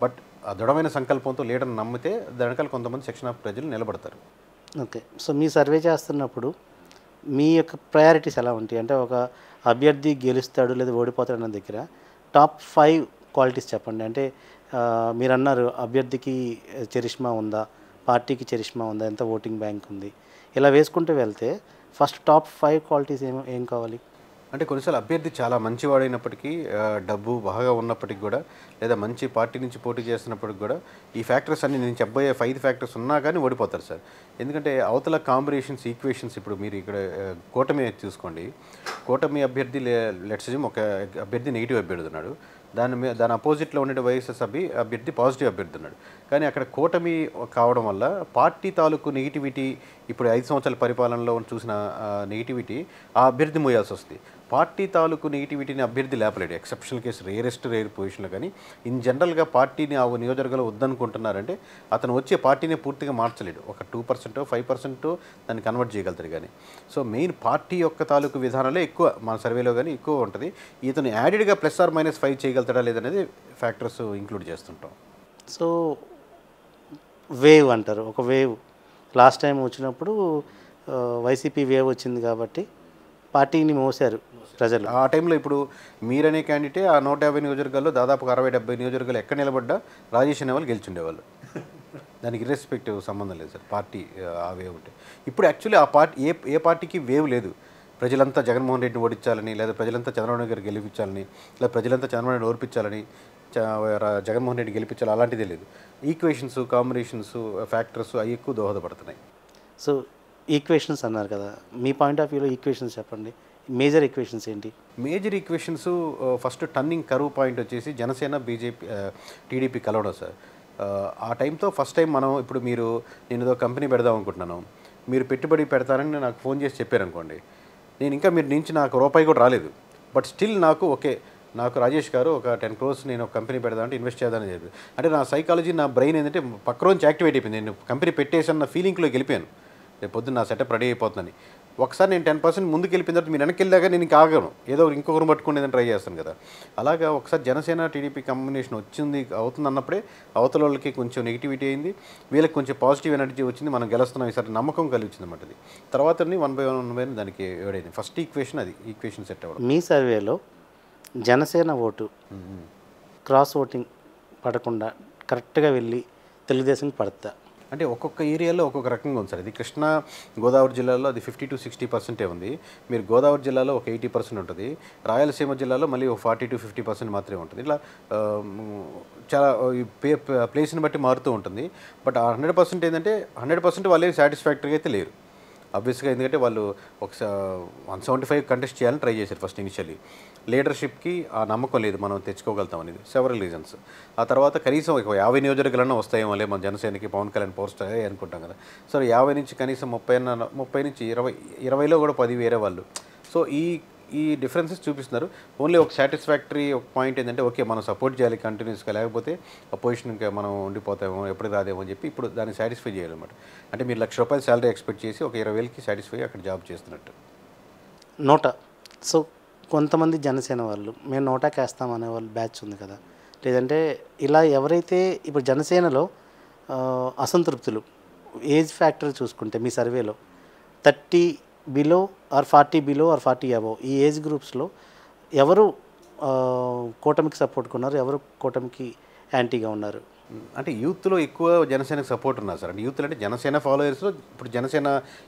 బట్ ఆ దృఢమైన సంకల్పంతో లీడర్ని నమ్మితే దానికాల కొంతమంది సెక్షన్ ఆఫ్ ప్రజలు నిలబడతారు. ఓకే. సో మీ సర్వే చేస్తున్నప్పుడు మీ యొక్క ప్రయారిటీస్ ఎలా ఉంటాయి? అంటే ఒక అభ్యర్థి గెలుస్తాడు లేదా ఓడిపోతాడు అన్న దగ్గర టాప్ 5 క్వాలిటీస్ చెప్పండి. అంటే మీరు అన్నారు అభ్యర్థికి చరిష్మా ఉందా, పార్టీకి చరిష్మా ఉందా, ఎంత ఓటింగ్ బ్యాంక్ ఉంది, ఇలా వేసుకుంటూ వెళ్తే ఫస్ట్ టాప్ 5 క్వాలిటీస్ ఏం కావాలి? అంటే కొన్నిసార్లు అభ్యర్థి చాలా మంచివాడైనప్పటికీ, డబ్బు బాగా ఉన్నప్పటికి కూడా, లేదా మంచి పార్టీ నుంచి పోటీ చేస్తున్నప్పటికి కూడా ఈ ఫ్యాక్టర్స్ అన్ని నేను చెప్పబోయే 5 ఫ్యాక్టర్స్ ఉన్నా కానీ ఓడిపోతారు సార్. ఎందుకంటే అవతల కాంబినేషన్స్, ఈక్వేషన్స్, ఇప్పుడు మీరు ఇక్కడ కూటమి చూసుకోండి. కూటమి అభ్యర్థి లెట్స్ అజ్యూమ్ ఒక అభ్యర్థి నెగిటివ్ అభ్యర్థి ఉన్నాడు, దాని అపోజిట్లో ఉండే వైఎస్ఎస్ అభ్యర్థి పాజిటివ్ అభ్యర్థి ఉన్నాడు. కానీ అక్కడ కూటమి కావడం వల్ల పార్టీ తాలూకు నెగిటివిటీ, ఇప్పుడు 5 సంవత్సరాల పరిపాలనలో చూసిన నెగిటివిటీ ఆ అభ్యర్థి మోయాల్సి వస్తుంది. పార్టీ తాలూకు నెగిటివిటీని అభ్యర్థి లేపలేడు. ఎక్సెప్షనల్ కేసు, రేర్ పొజిషన్లో. కానీ ఇన్ జనరల్గా పార్టీని ఆ నియోజకవర్గంలో వద్దనుకుంటున్నారంటే అతను వచ్చే పార్టీని పూర్తిగా మార్చలేడు. ఒక 2%, 5% దాన్ని కన్వర్ట్ చేయగలుగుతారు. కానీ సో మెయిన్ పార్టీ యొక్క తాలూకు విధానాలే ఎక్కువ మన సర్వేలో కానీ ఎక్కువ ఉంటుంది. ఇతను యాడెడ్గా +or-5 చేయగలుగుతాడా లేదనేది ఫ్యాక్టర్స్ ఇంక్లూడ్ చేస్తుంటాం. సో వేవ్ అంటారు, ఒక వేవ్ లాస్ట్ టైం వచ్చినప్పుడు వైసీపీ వేవ్ వచ్చింది కాబట్టి పార్టీని మోసారు ప్రజలు. ఆ టైంలో ఇప్పుడు మీరనే క్యాండిడేటే ఆ 150 నియోజకవర్గాల్లో దాదాపు 60-70 నియోజకవర్గాలు ఎక్కడ నిలబడ్డా రాజేష్ అనే వాళ్ళు గెలిచుండేవాళ్ళు. దానికి ఇర్రెస్పెక్టివ్ సంబంధం లేదు సార్, పార్టీ ఆ వేవ్ ఉంటే. ఇప్పుడు యాక్చువల్లీ ఆ పార్టీ ఏ పార్టీకి వేవ్ లేదు. ప్రజలంతా జగన్మోహన్ రెడ్డిని ఓడించాలని, లేదా ప్రజలంతా చంద్రబాబు నాయుడు గారు గెలిపించాలని, లేదా ప్రజలంతా చంద్రబాబు నాయుడు ఓర్పించాలని, జగన్మోహన్ రెడ్డి గెలిపించాలి, అలాంటిదే లేదు. ఈక్వేషన్స్, కాంబినేషన్స్, ఫ్యాక్టర్స్ అవి ఎక్కువ దోహదపడుతున్నాయి. సో ఈక్వేషన్స్ అన్నారు కదా, మీ పాయింట్ ఆఫ్ వ్యూలో ఈక్వేషన్స్ చెప్పండి. మేజర్ ఈక్వేషన్స్ ఏంటి? మేజర్ ఈక్వేషన్స్ ఫస్ట్ టర్నింగ్ కరువు పాయింట్ వచ్చేసి జనసేన, బీజేపీ, టీడీపీ కలవడం సార్. ఆ టైంతో ఫస్ట్ టైం మనం, ఇప్పుడు నేను ఏదో కంపెనీ పెడదాం అనుకుంటున్నాను, మీరు పెట్టుబడి పెడతారని నాకు ఫోన్ చేసి చెప్పారనుకోండి, నేను ఇంకా మీరు నుంచి నాకు రూపాయి కూడా రాలేదు, బట్ స్టిల్ నాకు రాజేష్ గారు ఒక 10 crores నేను ఒక కంపెనీ పెడదామంటే ఇన్వెస్ట్ చేద్దామని చెప్పి, అంటే నా సైకాలజీ, నా బ్రెయిన్ ఏంటంటే పక్క రోజు యాక్టివేట్ అయిపోయింది. నేను కంపెనీ పెట్టేసాను ఫీలింగ్లో గెలిపాను, రేపు పొద్దున్న నా సెటప్ రెడీ అయిపోతుందని. ఒకసారి నేను 10% ముందుకు వెళ్ళిపోయిన తర్వాత మీరు వెనక్కి వెళ్ళాక నేను ఇంకా ఆగను, ఏదో ఇంకొకరు పట్టుకునేదని ట్రై చేస్తాను కదా. అలాగా ఒకసారి జనసేన టీడీపీ కాంబినేషన్ అవుతుంది అన్నప్పుడే అవతల వాళ్ళకి కొంచెం నెగిటివిటీ అయింది, వీళ్ళకి కొంచెం పాజిటివ్ ఎనర్జీ వచ్చింది, మనం గెలుస్తున్నాం ఈసారి నమ్మకం కలిగించింది అన్నమాట. అది తర్వాత 1 by 1 దానికి ఏడైంది. ఫస్ట్ ఈక్వేషన్ అది, ఈక్వేషన్ సెట్ అవ్వడం. మీ సర్వేలో జనసేన ఓటు క్రాస్ ఓటింగ్ పడకుండా కరెక్ట్గా వెళ్ళి తెలుగుదేశంకి పడతా అంటే ఒక్కొక్క ఏరియాలో ఒక్కొక్క రకంగా ఉంది సార్. ఇది కృష్ణా గోదావరి జిల్లాలో అది 50 to 60% ఉంది. మీరు గోదావరి జిల్లాలో ఒక 80% ఉంటుంది, రాయలసీమ జిల్లాలో మళ్ళీ ఒక 40 to 50% మాత్రమే ఉంటుంది. ఇట్లా చాలా ప్లేస్ని బట్టి మారుతూ ఉంటుంది. బట్ 100% ఏంటంటే 100% వాళ్ళే సాటిస్ఫాక్టరీగా అయితే లేరు ఆబ్వియస్గా. ఎందుకంటే వాళ్ళు ఒక 175 కంటెస్ట్ చేయాలని ట్రై చేశారు ఫస్ట్ ఇనిషియల్లీ. లీడర్షిప్కి ఆ నమ్మకం లేదు మనం తెచ్చుకోగలుగుతాం అనేది సెవరల్ రీజన్స్. ఆ తర్వాత కనీసం ఒక 50 నియోజకవర్గాలన్నా వస్తాయేమో లే మన జనసేనకి, పవన్ కళ్యాణ్ పవర్ స్టార్ అనుకుంటాం కదా. సో 50 నుంచి కనీసం 30 నుంచి 20లో కూడా 10 వేరే వాళ్ళు. సో ఈ డిఫరెన్సెస్ చూపిస్తున్నారు. ఓన్లీ ఒక సాటిస్ఫాక్టరీ ఒక పాయింట్ ఏంటంటే ఓకే మనం సపోర్ట్ చేయాలి కంటిన్యూస్గా, లేకపోతే అపోజిషన్కి మనం ఉండిపోతామో ఎప్పుడు రాదేమో అని చెప్పి ఇప్పుడు దాన్ని సాటిస్ఫై చేయాలన్నమాట. అంటే మీరు ₹1,00,000 శాలరీ ఎక్స్పెక్ట్ చేసి ఒక 20,000కి సాటిస్ఫై అక్కడ జాబ్ చేస్తున్నట్టు. నోటా. సో కొంతమంది జనసేన వాళ్ళు మేము నోటాకి వేస్తాం అనే వాళ్ళు బ్యాచ్ ఉంది కదా, లేదంటే ఇలా ఎవరైతే ఇప్పుడు జనసేనలో అసంతృప్తులు ఏజ్ ఫ్యాక్టర్ చూసుకుంటే మీ సర్వేలో 30 below or 40 below or 40 above ఈ ఏజ్ గ్రూప్స్లో ఎవరు కూటమికి సపోర్ట్గా ఎవరు కూటమికి యాంటీగా ఉన్నారు? అంటే యూత్లో ఎక్కువ జనసేనకు సపోర్ట్ ఉన్నారు సార్. అంటే యూత్ అంటే జనసేన ఫాలోయర్స్లో ఇప్పుడు జనసేన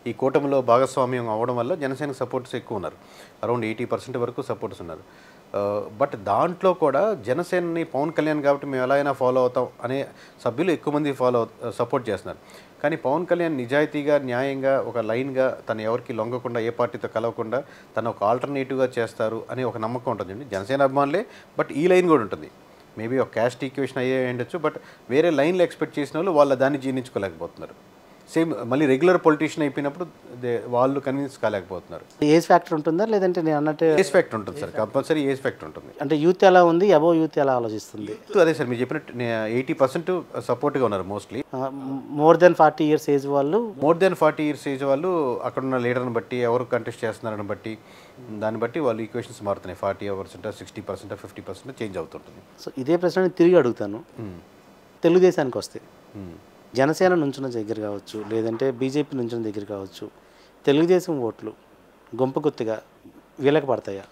ఈ కూటమిలో భాగస్వామ్యం అవ్వడం వల్ల జనసేనకు సపోర్ట్స్ ఎక్కువ ఉన్నారు. అరౌండ్ 80% వరకు సపోర్ట్స్ ఉన్నారు. బట్ దాంట్లో కూడా జనసేనని పవన్ కళ్యాణ్ కాబట్టి మేము ఎలా అయినా ఫాలో అవుతాం అనే సభ్యులు ఎక్కువ మంది సపోర్ట్ చేస్తున్నారు. కానీ పవన్ కళ్యాణ్ నిజాయితీగా, న్యాయంగా, ఒక లైన్గా తను ఎవరికి లొంగకుండా, ఏ పార్టీతో కలవకుండా తను ఒక ఆల్టర్నేటివ్గా చేస్తారు అనే ఒక నమ్మకం ఉంటుందండి జనసేన అభిమానులే. బట్ ఈ లైన్ కూడా ఉంటుంది. మేబీ ఒక క్యాస్ట్ ఈక్వేషన్ అయ్యే ఉండొచ్చు, బట్ వేరే లైన్లో ఎక్స్పెక్ట్ చేసిన వాళ్ళు దాన్ని జీర్ణించుకోలేకపోతున్నారు. సేమ్ మళ్ళీ రెగ్యులర్ పొలిటీషియన్ అయిపోయినప్పుడు వాళ్ళు కన్విన్స్ కాలేకపోతున్నారు. ఏజ్ ఫ్యాక్టర్ ఉంటుందా, లేదంటే నేను అన్నట్టు ఏజ్ ఫ్యాక్టర్ ఉంటుంది సార్, కంపల్సరీ ఏజ్ ఫ్యాక్టర్ ఉంటుంది. అంటే యూత్ ఎలా ఉంది, అబోవ్ యూత్ ఎలా ఆలోచిస్తుంది? అదే సార్ మీరు చెప్పినట్టు 80% సపోర్ట్గా ఉన్నారు mostly. More than 40 years age వాళ్ళు, మోర్ దెన్ 40 years ఏజ్ వాళ్ళు అక్కడున్న లీడర్ని బట్టి, ఎవరు కంటెస్ట్ చేస్తున్నారని బట్టి, దాన్ని బట్టి వాళ్ళు ఈక్వేషన్స్ మారుతున్నాయి. 40%, 60%, 50% చేంజ్ అవుతుంటుంది. సో ఇదే ప్రశ్న నేను తిరిగి అడుగుతాను. తెలుగుదేశానికి వస్తే జనసేన నుంచిన దగ్గర కావచ్చు, లేదంటే బీజేపీ నుంచిన దగ్గర కావచ్చు, తెలుగుదేశం ఓట్లు గుంపగుత్తిగా వీళ్ళకి పడతాయా?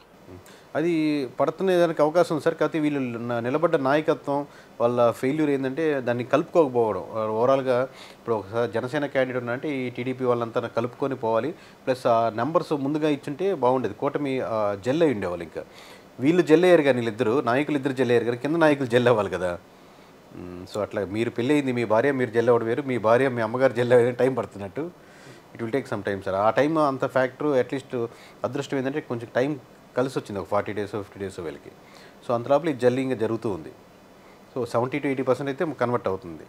అది పడుతున్న దానికి అవకాశం ఉంది సార్. కాకపోతే వీళ్ళు నిలబడ్డ నాయకత్వం వాళ్ళ ఫెయిల్యూర్ ఏంటంటే దాన్ని కలుపుకోకపోవడం. ఓవరాల్గా ఇప్పుడు ఒకసారి జనసేన క్యాండిడేట్ ఉన్నారంటే ఈ టీడీపీ వాళ్ళంతా కలుపుకొని పోవాలి. ప్లస్ ఆ నెంబర్స్ ముందుగా ఇచ్చుంటే బాగుండేది. కూటమి జెల్ అయి ఉండేవాళ్ళు. ఇంకా వీళ్ళు జెల్ అయ్యారు కానీ వీళ్ళిద్దరు నాయకులు ఇద్దరు జెల్ అయ్యారు కానీ కింద నాయకులు జెల్ అవ్వాలి కదా. సో అట్లా మీరు పెళ్ళి అయింది, మీ భార్య మీరు జెల్ అవ్వడం వేరు, మీ భార్య మీ అమ్మగారు జెల్ అవ్వడం టైం పడుతున్నట్టు. It will take some time sir. ఆ టైం అంత ఫ్యాక్టర్ అట్లీస్ట్ అదృష్టం ఏంటంటే కొంచెం టైం కలిసి వచ్చింది, ఒక 40 days 50 days వీళ్ళకి. సో అంత లోపల ఈ జల్లింగ్ జరుగుతూ ఉంది. సో 70 to 80% అయితే కన్వర్ట్ అవుతుంది.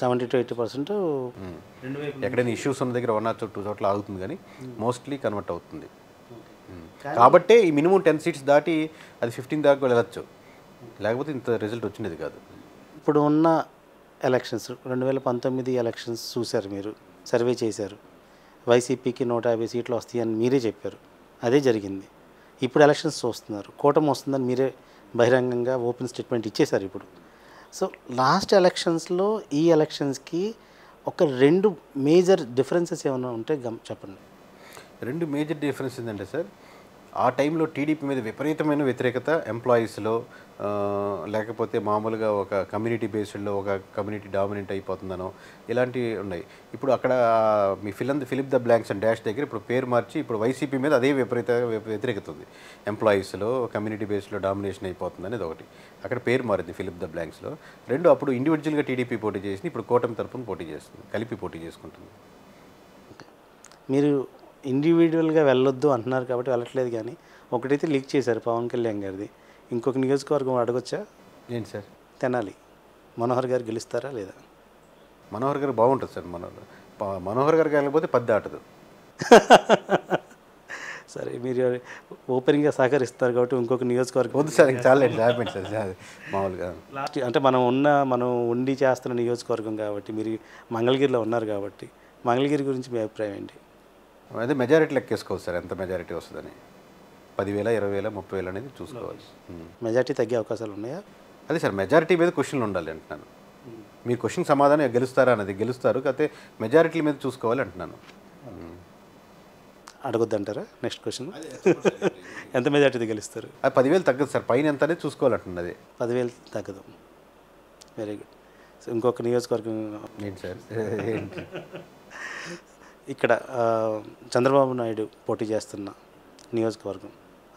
70 to 80% ఎక్కడైనా ఇష్యూస్ ఉన్న దగ్గర 1 or 2 చోట్ల ఆగుతుంది కానీ మోస్ట్లీ కన్వర్ట్ అవుతుంది. కాబట్టే ఈ మినిమం 10 seats దాటి అది 15 దాకా వెళ్ళచ్చు, లేకపోతే ఇంత రిజల్ట్ వచ్చినది కాదు. ఇప్పుడు ఉన్న ఎలక్షన్స్ 2019 ఎలక్షన్స్ చూశారు, మీరు సర్వే చేశారు. వైసీపీకి 150 seats వస్తాయని మీరే చెప్పారు, అదే జరిగింది. ఇప్పుడు ఎలక్షన్స్ చూస్తున్నారు, కూటమి వస్తుందని మీరే బహిరంగంగా ఓపెన్ స్టేట్మెంట్ ఇచ్చేశారు ఇప్పుడు. సో లాస్ట్ ఎలక్షన్స్లో ఈ ఎలక్షన్స్కి ఒక 2 మేజర్ డిఫరెన్సెస్ ఏమైనా ఉంటే చెప్పండి. 2 మేజర్ డిఫరెన్స్ ఏంటంటే సార్, ఆ టైంలో టీడీపీ మీద విపరీతమైన వ్యతిరేకత ఎంప్లాయీస్లో, లేకపోతే మామూలుగా ఒక కమ్యూనిటీ బేస్డ్లో ఒక కమ్యూనిటీ డామినేట్ అయిపోతుందనో ఇలాంటివి ఉన్నాయి. ఇప్పుడు అక్కడ మీ fill up the blanks and dash దగ్గర ఇప్పుడు పేరు మార్చి ఇప్పుడు వైసీపీ మీద అదే వ్యతిరేకత ఉంది. ఎంప్లాయీస్లో కమ్యూనిటీ బేస్డ్లో డామినేషన్ అయిపోతుంది అనేది ఒకటి. అక్కడ పేరు మారింది ఫిలిప్ ద బ్లాంక్స్లో. 2 అప్పుడు ఇండివిజువల్గా టీడీపీ పోటీ చేసింది, ఇప్పుడు కూటమి తరఫున పోటీ చేస్తుంది, కలిపి పోటీ చేసుకుంటుంది. మీరు ఇండివిజువల్గా వెళ్ళొద్దు అంటున్నారు కాబట్టి వెళ్ళట్లేదు, కానీ ఒకటైతే లీక్ చేశారు పవన్ కళ్యాణ్ గారిది. ఇంకొక నియోజకవర్గం అడగొచ్చా? ఏంటి సార్? తెనాలి మనోహర్ గారు గెలుస్తారా లేదా? మనోహర్ గారు బాగుంటుంది సార్. మనోహర్ గారికి వెళ్ళకపోతే పద్ది ఆటదు. సరే, మీరు ఓపెనింగ్గా సహకరిస్తారు కాబట్టి ఇంకొక నియోజకవర్గం వద్దు సార్, చాలా సార్ మామూలుగా. అంటే మనం ఉండి చేస్తున్న నియోజకవర్గం కాబట్టి, మీరు మంగళగిరిలో ఉన్నారు కాబట్టి మంగళగిరి గురించి మీ అభిప్రాయం ఏంటి? అదే మెజారిటీ లెక్కేసుకోవచ్చు సార్, ఎంత మెజారిటీ వస్తుందని. 10,000, 20,000, 30,000 అనేది చూసుకోవాలి. మెజారిటీ తగ్గే అవకాశాలు ఉన్నాయా? అదే సార్, మెజారిటీ మీద క్వశ్చన్లు ఉండాలి అంటున్నాను. మీ క్వశ్చన్ సమాధానం గెలుస్తారా అన్నది గెలుస్తారు, కాకపోతే మెజారిటీ మీద చూసుకోవాలి అంటున్నాను. అడగొద్దంటారా? నెక్స్ట్ క్వశ్చన్, ఎంత మెజారిటీ గెలుస్తారు? అది 10,000 తగ్గదు సార్, పైన ఎంత అనేది చూసుకోవాలంటున్నది. 10,000 తగ్గదు. Very good. ఇంకొక నియోజకవర్గం ఏంటి సార్? ఇక్కడ చంద్రబాబు నాయుడు పోటీ చేస్తున్న నియోజకవర్గం,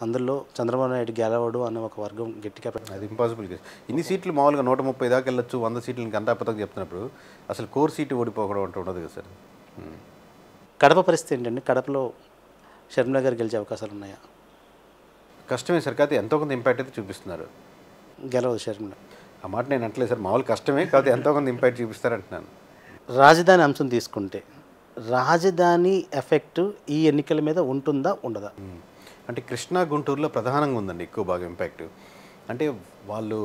అందులో చంద్రబాబు నాయుడు గెలవడు అనే ఒక వర్గం గట్టిగా అది ఇంపాసిబుల్ కేసు. ఇన్ని సీట్లు మామూలుగా 130 దాకా వెళ్ళొచ్చు, 100 సీట్లకి అంతాపతంగా చెప్తున్నప్పుడు అసలు కోర్ సీటు ఓడిపోకడం అంటూ ఉండదు కదా సార్. కడప పరిస్థితి ఏంటండి? కడపలో షర్మిల గారు గెలిచే అవకాశాలు ఉన్నాయా? కష్టమే సార్, కాకపోతే ఎంతో కొంత ఇంపాక్ట్ అయితే చూపిస్తున్నారు. గెలవదు షర్మిల. ఆ మాట నేను అంటలేదు సార్, మామూలు కష్టమే, కాకపోతే ఎంతో కొంత ఇంపాక్ట్ చూపిస్తారంటున్నాను. రాజధాని అంశం తీసుకుంటే రాజధాని ఎఫెక్ట్ ఈ ఎన్నికల మీద ఉంటుందా ఉండదా? అంటే కృష్ణా గుంటూరులో ప్రధానంగా ఉందండి ఎక్కువ బాగా ఇంపాక్ట్. అంటే వాళ్ళు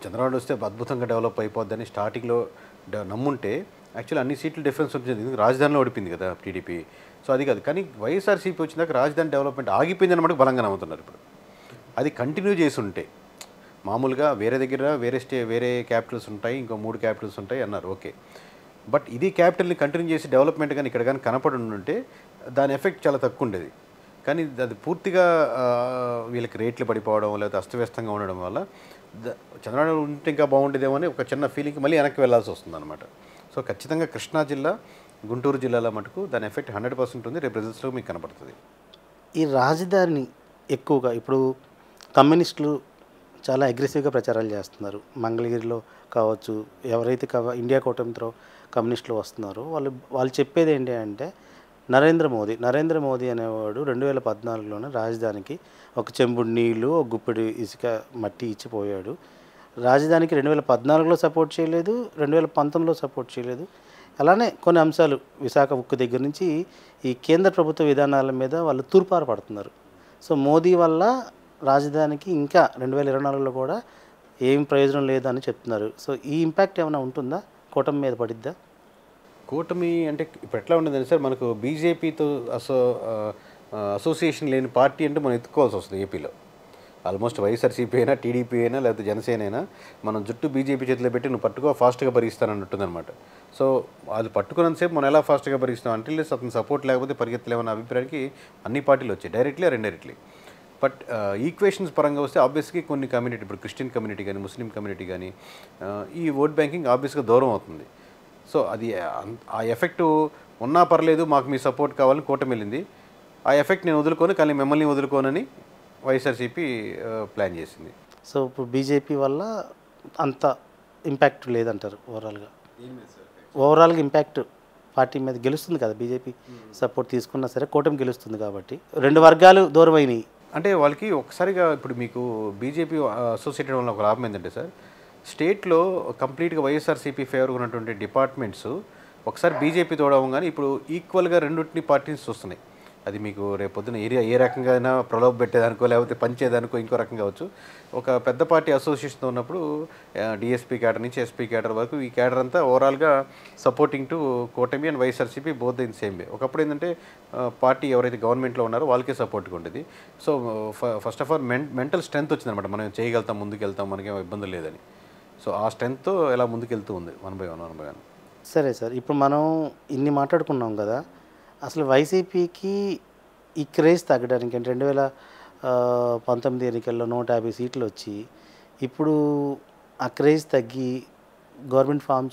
చంద్రబాబు వస్తే అద్భుతంగా డెవలప్ అయిపోద్దని స్టార్టింగ్లో నమ్ముంటే యాక్చువల్లీ అన్ని సీట్లు డిఫరెన్స్ వచ్చింది. ఎందుకంటే రాజధానిలో ఓడిపోయింది కదా టీడీపీ. సో అది కాదు, కానీ వైఎస్ఆర్సీపీ వచ్చినాక రాజధాని డెవలప్మెంట్ ఆగిపోయింది అన్నమాట బలంగా నమ్ముతున్నారు. ఇప్పుడు అది కంటిన్యూ చేసి ఉంటే మామూలుగా వేరే దగ్గర వేరే క్యాపిటల్స్ ఉంటాయి, ఇంకో 3 క్యాపిటల్స్ ఉంటాయి అన్నారు, ఓకే. బట్ ఇది క్యాపిటల్ని కంటిన్యూ చేసి డెవలప్మెంట్ కానీ ఇక్కడ కానీ కనపడి ఉంటే దాని ఎఫెక్ట్ చాలా తక్కువ ఉండేది. కానీ అది పూర్తిగా వీళ్ళకి రేట్లు పడిపోవడం లేకపోతే అస్తవ్యస్తంగా ఉండడం వల్ల చంద్రబాబు ఉంటే ఇంకా బాగుండేదేమో అని ఒక చిన్న ఫీలింగ్ మళ్ళీ వెనక్కి వెళ్ళాల్సి వస్తుంది అనమాట. సో ఖచ్చితంగా కృష్ణా జిల్లా, గుంటూరు జిల్లాలో మటుకు దాని ఎఫెక్ట్ 100% ఉంది. రేపు రిజల్ట్స్లో మీకు కనపడుతుంది. ఈ రాజధాని ఎక్కువగా ఇప్పుడు కమ్యూనిస్టులు చాలా అగ్రెసివ్గా ప్రచారాలు చేస్తున్నారు. మంగళగిరిలో కావచ్చు, ఎవరైతే ఇండియా కూటమితో కమ్యూనిస్టులు వస్తున్నారో వాళ్ళు చెప్పేది ఏంటి అంటే నరేంద్ర మోదీ అనేవాడు 2014లోనే రాజధానికి ఒక చెంబుడు నీళ్లు, ఒక గుప్పెడు ఇసుక మట్టి ఇచ్చిపోయాడు. రాజధానికి 2014లో సపోర్ట్ చేయలేదు, 2019లో సపోర్ట్ చేయలేదు, అలానే కొన్ని అంశాలు విశాఖ ఉక్కు దగ్గర నుంచి ఈ కేంద్ర ప్రభుత్వ విధానాల మీద వాళ్ళు తూర్పార పడుతున్నారు. సో మోదీ వల్ల రాజధానికి ఇంకా 2024లో కూడా ఏం ప్రయోజనం లేదని చెప్తున్నారు. సో ఈ ఇంపాక్ట్ ఏమైనా ఉంటుందా, కూటమి మీద పడిద్దా? కూటమి అంటే ఇప్పుడు ఎట్లా ఉండదండి సార్, మనకు బీజేపీతో అసోసియేషన్ లేని పార్టీ అంటే మనం ఎత్తుకోవాల్సి వస్తుంది ఏపీలో. ఆల్మోస్ట్ వైఎస్ఆర్సీపీ అయినా, టీడీపీ అయినా, లేకపోతే జనసేన అయినా మనం జుట్టు బీజేపీ చేతిలో పెట్టి నువ్వు పట్టుకో ఫాస్ట్గా భరిస్తానన్నట్టుందన్నమాట. సో అది పట్టుకున్నంతసేపు మనం ఎలా ఫాస్ట్గా భరిస్తాం అంటే అతను సపోర్ట్ లేకపోతే పరిగెత్తలేమన్న అభిప్రాయానికి అన్ని పార్టీలు వచ్చాయి, directly or indirectly. But equations పరంగా వస్తే ఆబ్వియస్గా కొన్ని కమ్యూనిటీ, ఇప్పుడు క్రిస్టియన్ కమ్యూనిటీ కానీ, ముస్లిం కమ్యూనిటీ కానీ ఈ ఓట్ బ్యాంకింగ్ ఆబ్వియస్గా దూరం అవుతుంది. సో అది ఆ ఎఫెక్ట్ ఉన్నా పర్లేదు, మాకు మీ సపోర్ట్ కావాలని కూటమి వెళ్ళింది. ఆ ఎఫెక్ట్ నేను వదులుకొని కానీ మిమ్మల్ని వదులుకోనని వైఎస్ఆర్సీపీ ప్లాన్ చేసింది. సో ఇప్పుడు బీజేపీ వల్ల అంత ఇంపాక్ట్ లేదంటారు ఓవరాల్గా ఇంపాక్ట్ పార్టీ మీద గెలుస్తుంది కదా, బీజేపీ సపోర్ట్ తీసుకున్నా సరే కూటమి గెలుస్తుంది కాబట్టి 2 వర్గాలు దూరం అయినాయి. అంటే వాళ్ళకి ఒకసారిగా ఇప్పుడు మీకు బీజేపీ అసోసియేటెడ్ వల్ల ఒక లాభం ఏంటంటే సార్, స్టేట్లో కంప్లీట్గా వైఎస్ఆర్సీపీ ఫేవర్గా ఉన్నటువంటి డిపార్ట్మెంట్స్ ఒకసారి బీజేపీ తోడవగానే ఇప్పుడు ఈక్వల్గా రెండింటిని పార్టీస్ వస్తున్నాయి. అది మీకు రేపొద్దున ఏరియా ఏ రకంగా అయినా ప్రలోభ పెట్టేదానికో లేకపోతే పంచేదానికో ఇంకో రకం కావచ్చు. ఒక పెద్ద పార్టీ అసోసియేషన్తో ఉన్నప్పుడు డిఎస్పీ క్యాడర్ నుంచి ఎస్పీ క్యాడర్ వరకు ఈ క్యాడర్ అంతా ఓవరాల్గా సపోర్టింగ్ టు కూటమి and YSRCP both in same way. ఒకప్పుడు ఏంటంటే పార్టీ ఎవరైతే గవర్నమెంట్లో ఉన్నారో వాళ్ళకే సపోర్ట్గా ఉండేది. So first of all mental strength వచ్చిందనమాట, మనం చేయగలుగుతాం, ముందుకు వెళ్తాం, మనకేం ఇబ్బంది లేదని. సో ఆ స్ట్రెంగ్త్తో ఎలా ముందుకెళ్తూ ఉంది 1 by 1. సరే సార్, ఇప్పుడు మనం ఇన్ని మాట్లాడుకున్నాం కదా, అసలు వైసీపీకి ఈ క్రేజ్ తగ్గడానికి అంటే 2019 ఎన్నికల్లో 150 సీట్లు వచ్చి ఇప్పుడు ఆ క్రేజ్ తగ్గి గవర్నమెంట్ ఫామ్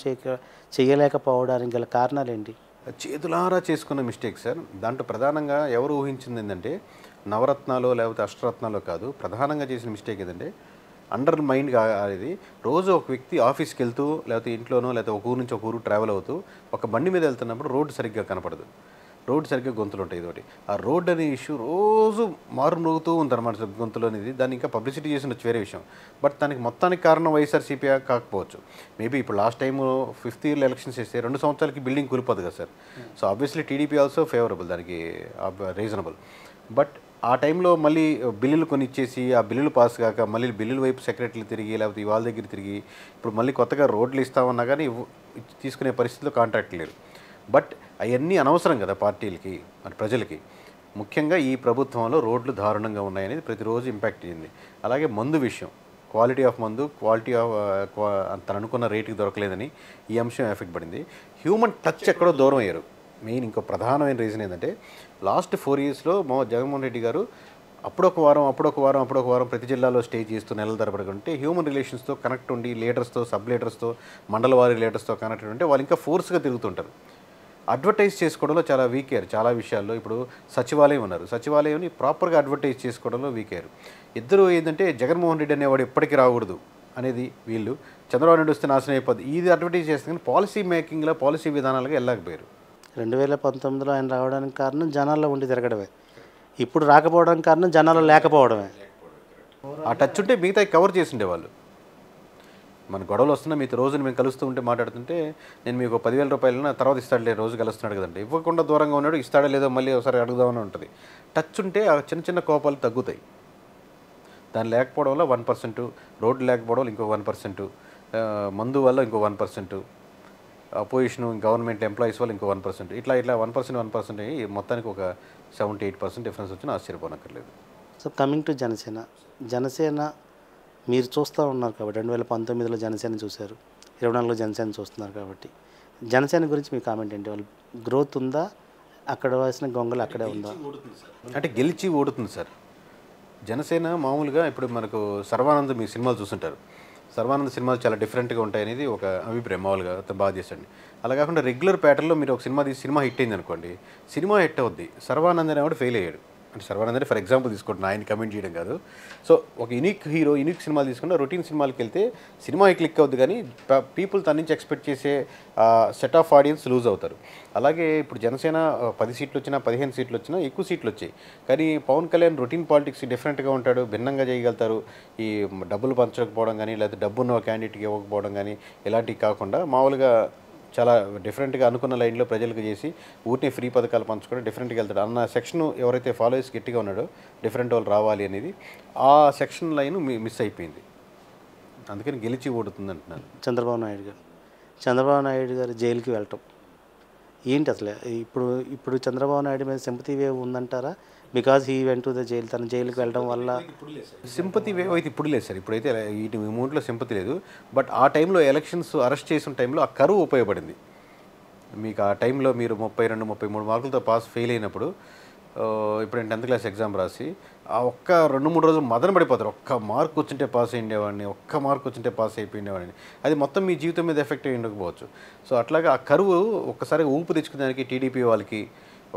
చేయలేకపోవడానికి గల కారణాలు ఏంటి? చేతులారా చేసుకున్న మిస్టేక్ సార్. దాంట్లో ప్రధానంగా ఎవరు ఊహించింది ఏంటంటే నవరత్నాలు లేకపోతే అష్టరత్నాలు కాదు, ప్రధానంగా చేసిన మిస్టేక్ ఏంటంటే అండర్ మైండ్ ఇది. రోజు ఒక వ్యక్తి ఆఫీస్కి వెళ్తూ లేకపోతే ఇంట్లోనో లేకపోతే ఒక ఊరు నుంచి ఒక ఊరు ట్రావెల్ అవుతూ ఒక బండి మీద వెళ్తున్నప్పుడు రోడ్డు సరిగ్గా కనపడదు, రోడ్డు సరిగ్గా గొంతులు ఉంటాయి. ఇదొకటి. ఆ రోడ్ అనే ఇష్యూ రోజు మారుమోగుతూ ఉందన్నమాట గొంతులు అనేది. దాన్ని ఇంకా పబ్లిసిటీ చేసిన వేరే విషయం. బట్ దానికి మొత్తానికి కారణం వైఎస్ఆర్సీపీ కాకపోవచ్చు. మేబీ ఇప్పుడు last time 5th year elections చేస్తే 2 సంవత్సరాలకి బిల్డింగ్ కూలిపోదు కదా sir. So obviously TDP also favourable, దానికి రీజనబుల్. బట్ ఆ టైంలో మళ్ళీ బిల్లులు కొని ఇచ్చేసి ఆ బిల్లులు పాస్ కాక మళ్ళీ బిల్లుల వైపు సెక్రటరీలు తిరిగి లేకపోతే వాళ్ళ దగ్గర తిరిగి ఇప్పుడు మళ్ళీ కొత్తగా రోడ్లు ఇస్తామన్నా కానీ తీసుకునే పరిస్థితిలో కాంట్రాక్ట్ లేరు. బట్ అవన్నీ అనవసరం కదా పార్టీలకి, మరి ప్రజలకి. ముఖ్యంగా ఈ ప్రభుత్వంలో రోడ్లు దారుణంగా ఉన్నాయనేది ప్రతిరోజు ఇంపాక్ట్ అయ్యింది. అలాగే మందు విషయం, క్వాలిటీ ఆఫ్ మందు, క్వాలిటీ ఆఫ్ తను అనుకున్న రేటుకి దొరకలేదని ఈ అంశం ఎఫెక్ట్ పడింది. హ్యూమన్ టచ్ ఎక్కడో దూరం అయ్యారు. మెయిన్ ఇంకో ప్రధానమైన రీజన్ ఏంటంటే లాస్ట్ 4 yearsలో జగన్మోహన్ రెడ్డి గారు అప్పుడొక వారం ప్రతి జిల్లాలో స్టే చేస్తూ నెలల తరబడుకుంటే హ్యూమన్ రిలేషన్స్తో కనెక్ట్ ఉండి లీడర్స్తో, సబ్ లీడర్స్తో, మండలవారీ లీడర్స్తో కనెక్ట్ ఉంటే వాళ్ళు ఇంకా ఫోర్స్గా తిరుగుతుంటారు. అడ్వర్టైజ్ చేసుకోవడంలో చాలా వీక్ అయ్యారు చాలా విషయాల్లో. ఇప్పుడు సచివాలయం ఉన్నారు, సచివాలయంని ప్రాపర్గా అడ్వర్టైజ్ చేసుకోవడంలో వీక్ అయ్యారు. ఇద్దరు ఏంటంటే జగన్మోహన్ రెడ్డి అనేవాడు ఎప్పటికీ రాకూడదు అనేది వీళ్ళు, చంద్రబాబు నాయుడు వస్తే నాశనం అయిపోద్ది ఇది అడ్వర్టైజ్ చేస్తే కానీ పాలసీ మేకింగ్లో, పాలసీ విధానాలుగా వెళ్ళకపోయారు. 2019లో ఆయన రావడానికి కారణం జనాల్లో ఉండి తిరగడమే, ఇప్పుడు రాకపోవడానికి కారణం జనాల్లో లేకపోవడమే. ఆ టచ్ ఉంటే మిగతా కవర్ చేసి ఉండేవాళ్ళు. మన గొడవలు వస్తున్నా మీతో రోజుని మేము కలుస్తూ ఉంటే మాట్లాడుతుంటే నేను మీకు 10,000 రూపాయలు తర్వాత ఇస్తాడులే, రోజు కలుస్తున్నాడు కదండి, ఇవ్వకుండా దూరంగా ఉన్నాడు, ఇస్తాడో లేదో మళ్ళీ ఒకసారి అడుగుదామని ఉంటుంది. టచ్ ఉంటే ఆ చిన్న చిన్న కోపాలు తగ్గుతాయి. దాని లేకపోవడం వల్ల 1%, రోడ్డు లేకపోవడం వల్ల ఇంకో 1%, మందు వల్ల ఇంకో 1%, అపోజిషన్ గవర్నమెంట్ ఎంప్లాయీస్ వల్ల ఇంకో 1%, ఇట్లా 1% అయ్యి మొత్తానికి ఒక 78% డిఫరెన్స్ వచ్చినా ఆశ్చర్యపోనక్కర్లేదు. సో కమింగ్ టు జనసేన మీరు చూస్తూ ఉన్నారు కాబట్టి 2019లో జనసేన చూశారు, 24లో జనసేన చూస్తున్నారు కాబట్టి జనసేన గురించి మీ కామెంట్ ఏంటి? వాళ్ళు గ్రోత్ ఉందా, అక్కడ వేసిన గొంగలు అక్కడే ఉందా? అంటే గెలిచి ఓడుతుంది సార్ జనసేన. మామూలుగా ఇప్పుడు మనకు సర్వానంద్ మీ సినిమాలు చూస్తుంటారు, సర్వానంద్ సినిమాలు చాలా డిఫరెంట్గా ఉంటాయనేది ఒక అభిప్రాయం. మామూలుగా అతను బాగా చేసండి. అలా కాకుండా రెగ్యులర్ ప్యాటర్న్లో మీరు ఒక సినిమా తీసి సినిమా హిట్ అయింది అనుకోండి, సినిమా హిట్ అవుద్ది. సర్వానంద్ అనేవాడు ఫెయిల్ అయ్యాడు. అంటే సర్వానంద్ అంటే ఫర్ ఎగ్జాంపుల్ తీసుకుంటున్నా, ఆయన కమెంట్ చేయడం కాదు. సో ఒక యూనిక్ హీరో యూనిక్ సినిమాలు తీసుకుంటే రొటీన్ సినిమాలకి వెళ్తే సినిమా క్లిక్ అవుద్ది, కానీ పీపుల్ తన నుంచి ఎక్స్పెక్ట్ చేసే సెట్ ఆఫ్ ఆడియన్స్ లూజ్ అవుతారు. అలాగే ఇప్పుడు జనసేన 10 సీట్లు వచ్చినా 15 సీట్లు వచ్చినా ఎక్కువ సీట్లు వచ్చాయి, కానీ పవన్ కళ్యాణ్ రొటీన్ పాలిటిక్స్ డిఫరెంట్గా ఉంటాడు, భిన్నంగా చేయగలుగుతారు. ఈ డబ్బులు పంచకపోవడం కానీ లేకపోతే డబ్బున్న క్యాండిడేట్కి ఇవ్వకపోవడం కానీ ఇలాంటివి కాకుండా మామూలుగా చాలా డిఫరెంట్గా అనుకున్న లైన్లో ప్రజలకు చేసి ఊరిని ఫ్రీ పథకాలు పంచుకొని డిఫరెంట్గా వెళ్తాడు అన్న సెక్షన్ ఎవరైతే ఫాలో చేసి గట్టిగా ఉన్నాడో డిఫరెంట్ వాళ్ళు రావాలి అనేది ఆ సెక్షన్ లైన్ మిస్ అయిపోయింది. అందుకని గెలిచి ఓడుతుంది అంటున్నాను. చంద్రబాబు నాయుడు గారు జైలుకి వెళ్ళటం ఏంటి అసలు? ఇప్పుడు చంద్రబాబు నాయుడు మీద సింపతి వేవ్ ఉందంటారా? Because he went to the jail, తన జైలుకి వెళ్ళడం వల్ల సింపతి వేవ్ అయితే ఇప్పుడు లేదు సార్. ఇప్పుడైతే ఈ మూమెంట్లో సింపతి లేదు. బట్ ఆ టైంలో ఎలక్షన్స్ అరెస్ట్ చేసిన టైంలో ఆ కరువు ఉపయోగపడింది మీకు. ఆ టైంలో మీరు 32, 33 మార్కులతో ఫెయిల్ అయినప్పుడు, ఇప్పుడు నేను 10th క్లాస్ ఎగ్జామ్ రాసి ఆ ఒక్క 2-3 రోజులు మదన పడిపోతారు. ఒక్క మార్క్ వచ్చింటే పాస్ అయ్యేవాడిని, ఒక్క మార్క్ వచ్చింటే పాస్ అయిపోయినవాడిని. అది మొత్తం మీ జీవితం మీద ఎఫెక్ట్ అయ్యి ఉండకపోవచ్చు. సో అట్లాగా ఆ కరువు ఒక్కసారి ఊపు తెచ్చుకోవడానికి టీడీపీ వాళ్ళకి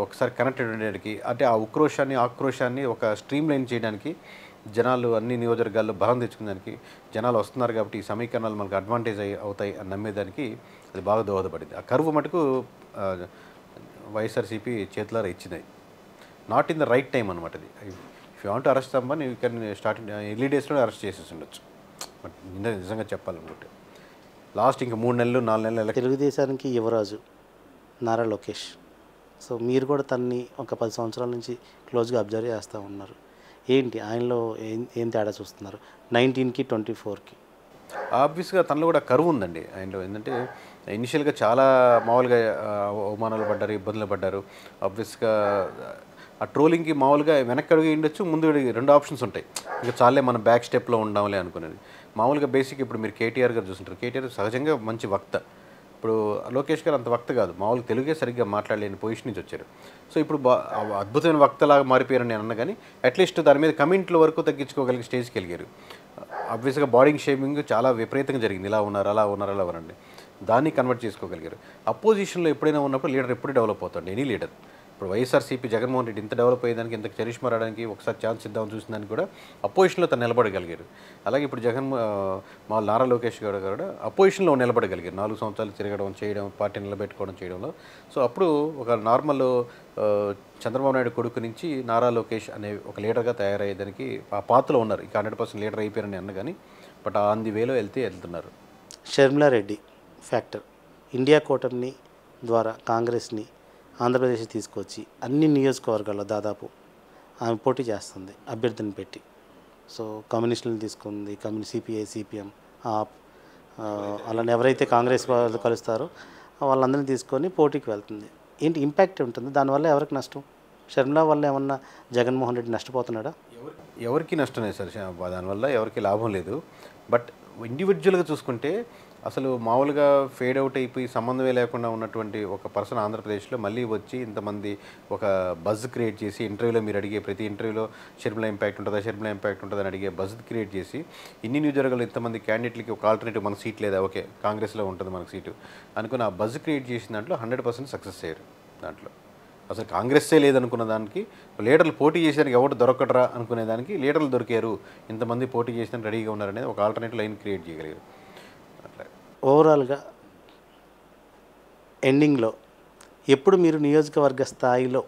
ఒకసారి కనెక్టెడ్ ఉండడానికి, అంటే ఆ ఆక్రోశాన్ని ఒక స్ట్రీమ్ లైన్ చేయడానికి, జనాలు అన్ని నియోజకవర్గాల్లో బలం తెచ్చుకోవడానికి జనాలు వస్తున్నారు కాబట్టి ఈ సమీకరణాలు మనకు అడ్వాంటేజ్ అవుతాయి అని నమ్మేదానికి అది బాగా దోహదపడింది. ఆ కరువు మటుకు వైఎస్ఆర్సీపీ చేతులారా ఇచ్చినాయి. Not in the right time అనమాట. అది ఇఫ్ యూ వాంట్ అరెస్ట్ అమ్మని యూ కెన్ స్టార్టింగ్ ఎర్లీ డేస్లోనే అరెస్ట్ చేసేసి ఉండొచ్చు. బట్ నిజంగా చెప్పాలనుకుంటే లాస్ట్ ఇంకా 3 నెలలు 4 నెలలు తెలుగుదేశానికి యువరాజు నారా లోకేష్. సో మీరు కూడా తన్ని ఒక 10 సంవత్సరాల నుంచి క్లోజ్గా అబ్జర్వ్ చేస్తూ ఉన్నారు. ఏంటి ఆయనలో ఏం తేడా చూస్తున్నారు 19కి 24కి? ఆబ్వియస్గా తనలో కూడా కరువు ఉందండి ఆయనలో. ఏంటంటే ఇనిషియల్గా చాలా మామూలుగా అవమానాలు పడ్డారు, ఇబ్బందులు పడ్డారు. ఆబ్వియస్గా ఆ ట్రోలింగ్కి మామూలుగా వెనక్కి అడిగి ఉండొచ్చు, ముందు అడిగి 2 ఆప్షన్స్ ఉంటాయి. ఇంకా చాలే మనం బ్యాక్ స్టెప్లో ఉండాలి అనుకునేది. మామూలుగా బేసిక్ ఇప్పుడు మీరు కేటీఆర్ గారు చూస్తుంటారు. కేటీఆర్ సహజంగా మంచి వక్త. ఇప్పుడు లోకేష్ గారు అంత వక్త కాదు, మామూలుగా తెలుగే సరిగ్గా మాట్లాడలేని పొజిషన్ నుంచి వచ్చారు. సో ఇప్పుడు అద్భుతమైన వక్తలాగా మారిపోయారని నేను అన్నా, కానీ అట్లీస్ట్ దాని మీద కమెంట్ల వరకు తగ్గించుకోగలిగే స్టేజ్కి వెళ్ళారు. ఆబ్వియస్గా బాడీ షేమింగ్ చాలా విపరీతంగా జరిగింది. ఇలా ఉన్నారు, అలా ఉన్నారు, అలా ఉన్నారండి. దాన్ని కన్వర్ట్ చేసుకోగలిగారు. అపోజిషన్లో ఎప్పుడైనా ఉన్నప్పుడు లీడర్ ఎప్పుడు డెవలప్ అవుతాడు, ఎనీ లీడర్. ఇప్పుడు వైఎస్ఆర్సీపీ జగన్మోహన్ రెడ్డి ఇంత డెవలప్ అయ్యేదానికి, ఇంత చరిష్మా రావడానికి ఒకసారి ఛాన్స్ ఇద్దామని చూసిన దానికి కూడా అపోజిషన్లో తను నిలబడగలిగారు. అలాగే ఇప్పుడు మా నారా లోకేష్ గారు కూడా అపోజిషన్లో నిలబడగలిగారు. 4 సంవత్సరాలు తిరగడం, చేయడం, పార్టీ నిలబెట్టుకోవడం చేయడంలో. సో అప్పుడు ఒక నార్మల్ చంద్రబాబు నాయుడు కొడుకు నుంచి నారా లోకేష్ అనే ఒక లీడర్గా తయారయ్యేదానికి ఆ పాత్రలో ఉన్నారు. ఇక 100% లీడర్ అయిపోయారని అన్న కానీ, బట్ ఆన్ ది వేలో వెళ్తున్నారు. షర్మిలారెడ్డి ఫ్యాక్టర్ ఇండియా కూటమి ద్వారా కాంగ్రెస్ని ఆంధ్రప్రదేశ్ తీసుకొచ్చి అన్ని నియోజకవర్గాల్లో దాదాపు ఆమె పోటీ చేస్తుంది అభ్యర్థిని పెట్టి. సో కమ్యూనిస్టులను తీసుకుంది, సిపిఐ, సిపిఎం, ఆప్, అలానే ఎవరైతే కాంగ్రెస్ వాళ్ళు కలుస్తారో వాళ్ళందరినీ తీసుకొని పోటీకి వెళ్తుంది. ఏంటి ఇంపాక్ట్ ఉంటుంది దానివల్ల? ఎవరికి నష్టం? షర్మిలా వల్ల ఏమన్నా జగన్మోహన్ రెడ్డి నష్టపోతున్నాడా? ఎవరికి నష్టమే సార్, దానివల్ల ఎవరికి లాభం లేదు. బట్ ఇండివిజువల్గా చూసుకుంటే అసలు మామూలుగా ఫేడ్ అవుట్ అయిపోయి సంబంధమే లేకుండా ఉన్నటువంటి ఒక పర్సన్ ఆంధ్రప్రదేశ్లో మళ్ళీ వచ్చి ఇంతమంది ఒక బజ్ క్రియేట్ చేసి, ఇంటర్వ్యూలో మీరు అడిగే ప్రతి ఇంటర్వ్యూలో షర్మిలా ఇంపాక్ట్ ఉంటుందా అని అడిగే బజ్ క్రియేట్ చేసి, ఇన్ని నియోజకవర్గాలు ఇంతమంది క్యాండిడేట్లకి ఒక ఆల్టర్నేటివ్ మనకు సీట్ లేదా, ఓకే కాంగ్రెస్లో ఉంటుంది మనకు సీటు అనుకుని ఆ బజ్ క్రియేట్ చేసిన దాంట్లో 100% సక్సెస్ అయ్యారు. దాంట్లో అసలు కాంగ్రెస్సే లేదనుకున్న దానికి లీడర్లు పోటీ చేసేదానికి ఎవరు దొరకటరా అనుకునేదానికి లీడర్లు దొరికారు, ఇంతమంది పోటీ చేసేదానికి రెడీగా ఉన్నారనేది ఒక ఆల్టర్నేటివ్ లైన్ క్రియేట్ చేయగలిగారు. ఓవరాల్గా ఎండింగ్లో ఎప్పుడు మీరు నియోజకవర్గ స్థాయిలో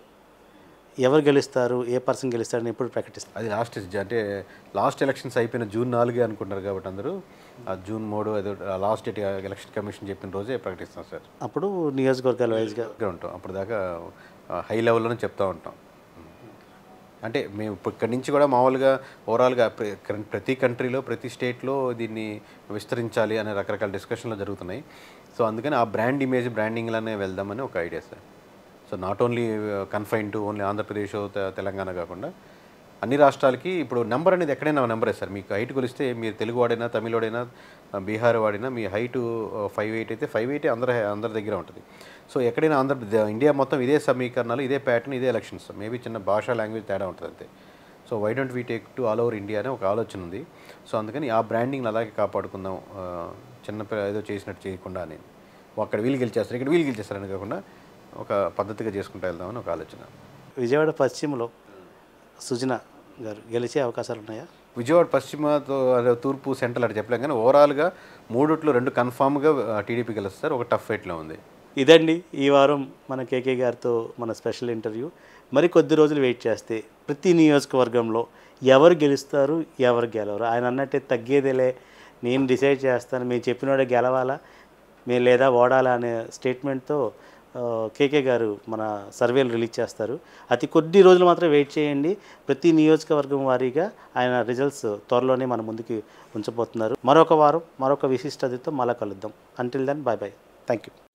ఎవరు గెలుస్తారు, ఏ పర్సన్ గెలుస్తారని ఎప్పుడు ప్రకటిస్తారు? అది లాస్ట్ ఎలక్షన్స్ అయిపోయిన June 4 అనుకుంటున్నారు కాబట్టి అందరూ ఆ June 3 ఏదో లాస్ట్ డేట్ ఎలక్షన్ కమిషన్ చెప్పిన రోజే ప్రకటిస్తాం సార్. అప్పుడు నియోజకవర్గాల వైజ్గా ఉంటాం. అప్పుడు దాకా హై లెవెల్లోనే చెప్తూ ఉంటాం. అంటే మేము ఇక్కడి నుంచి కూడా మామూలుగా ఓవరాల్గా ప్రతి కంట్రీలో, ప్రతి స్టేట్లో దీన్ని విస్తరించాలి అనే రకరకాల డిస్కషన్లు జరుగుతున్నాయి. సో అందుకని ఆ బ్రాండింగ్లోనే వెళ్దామని ఒక idea sir. So not only confine to only Andhra Pradesh, Telangana కాకుండా అన్ని రాష్ట్రాలకి ఇప్పుడు నెంబర్ అనేది ఎక్కడైనా నెంబరే సార్. మీకు హైట్ కొలిస్తే మీరు తెలుగు వాడైనా, తమిళ వాడైనా, బీహార్ వాడినా మీ హైటు 5'8" అయితే 5'8" అందరి దగ్గర ఉంటుంది. సో ఎక్కడైనా ఇండియా మొత్తం ఇదే సమీకరణాలు, ఇదే ప్యాటర్న్, ఇదే ఎలక్షన్స్. మేబీ చిన్న భాషా లాంగ్వేజ్ తేడా ఉంటుంది అంతే. So why don't we take to all over India అనే ఒక ఆలోచన ఉంది. సో అందుకని ఆ బ్రాండింగ్ని అలాగే కాపాడుకుందాం, చిన్న ఏదో చేసినట్టు చేయకుండా నేను అక్కడ వీళ్ళు గెలిచేస్తారు, ఇక్కడ వీళ్ళు గెలిచేస్తారని కాకుండా ఒక పద్ధతిగా చేసుకుంటూ వెళ్దామని ఒక ఆలోచన. విజయవాడ పశ్చిమలో సుజనా గారు గెలిచే అవకాశాలు ఉన్నాయా? విజయవాడ పశ్చిమతో తూర్పు సెంట్రల్ అటు చెప్పలేం, కానీ ఓవరాల్గా 3ట్లో 2 కన్ఫామ్గా టీడీపీ గెలుస్తారు. ఒక టఫ్ ఫైట్లో ఉంది. ఇదండి ఈ వారం మన కేకే గారితో మన స్పెషల్ ఇంటర్వ్యూ. మరి కొద్ది రోజులు వెయిట్ చేస్తే ప్రతి నియోజకవర్గంలో ఎవరు గెలుస్తారు, ఎవరు గెలవరు, ఆయన అన్నట్టే తగ్గేదేలే, నేను డిసైడ్ చేస్తాను, మేము చెప్పినోడే గెలవాలా, మేము లేదా ఓడాలా అనే స్టేట్మెంట్తో కేకే గారు మన సర్వేలు రిలీజ్ చేస్తారు. అతి కొద్ది రోజులు మాత్రం వెయిట్ చేయండి. ప్రతి నియోజకవర్గం వారీగా ఆయన రిజల్ట్స్ త్వరలోనే మన ముందుకి ఉంచబోతున్నారు. మరొక వారం మరొక విశిష్ట అతిథితో మళ్ళా కలుద్దాం. Until then bye bye. Thank you.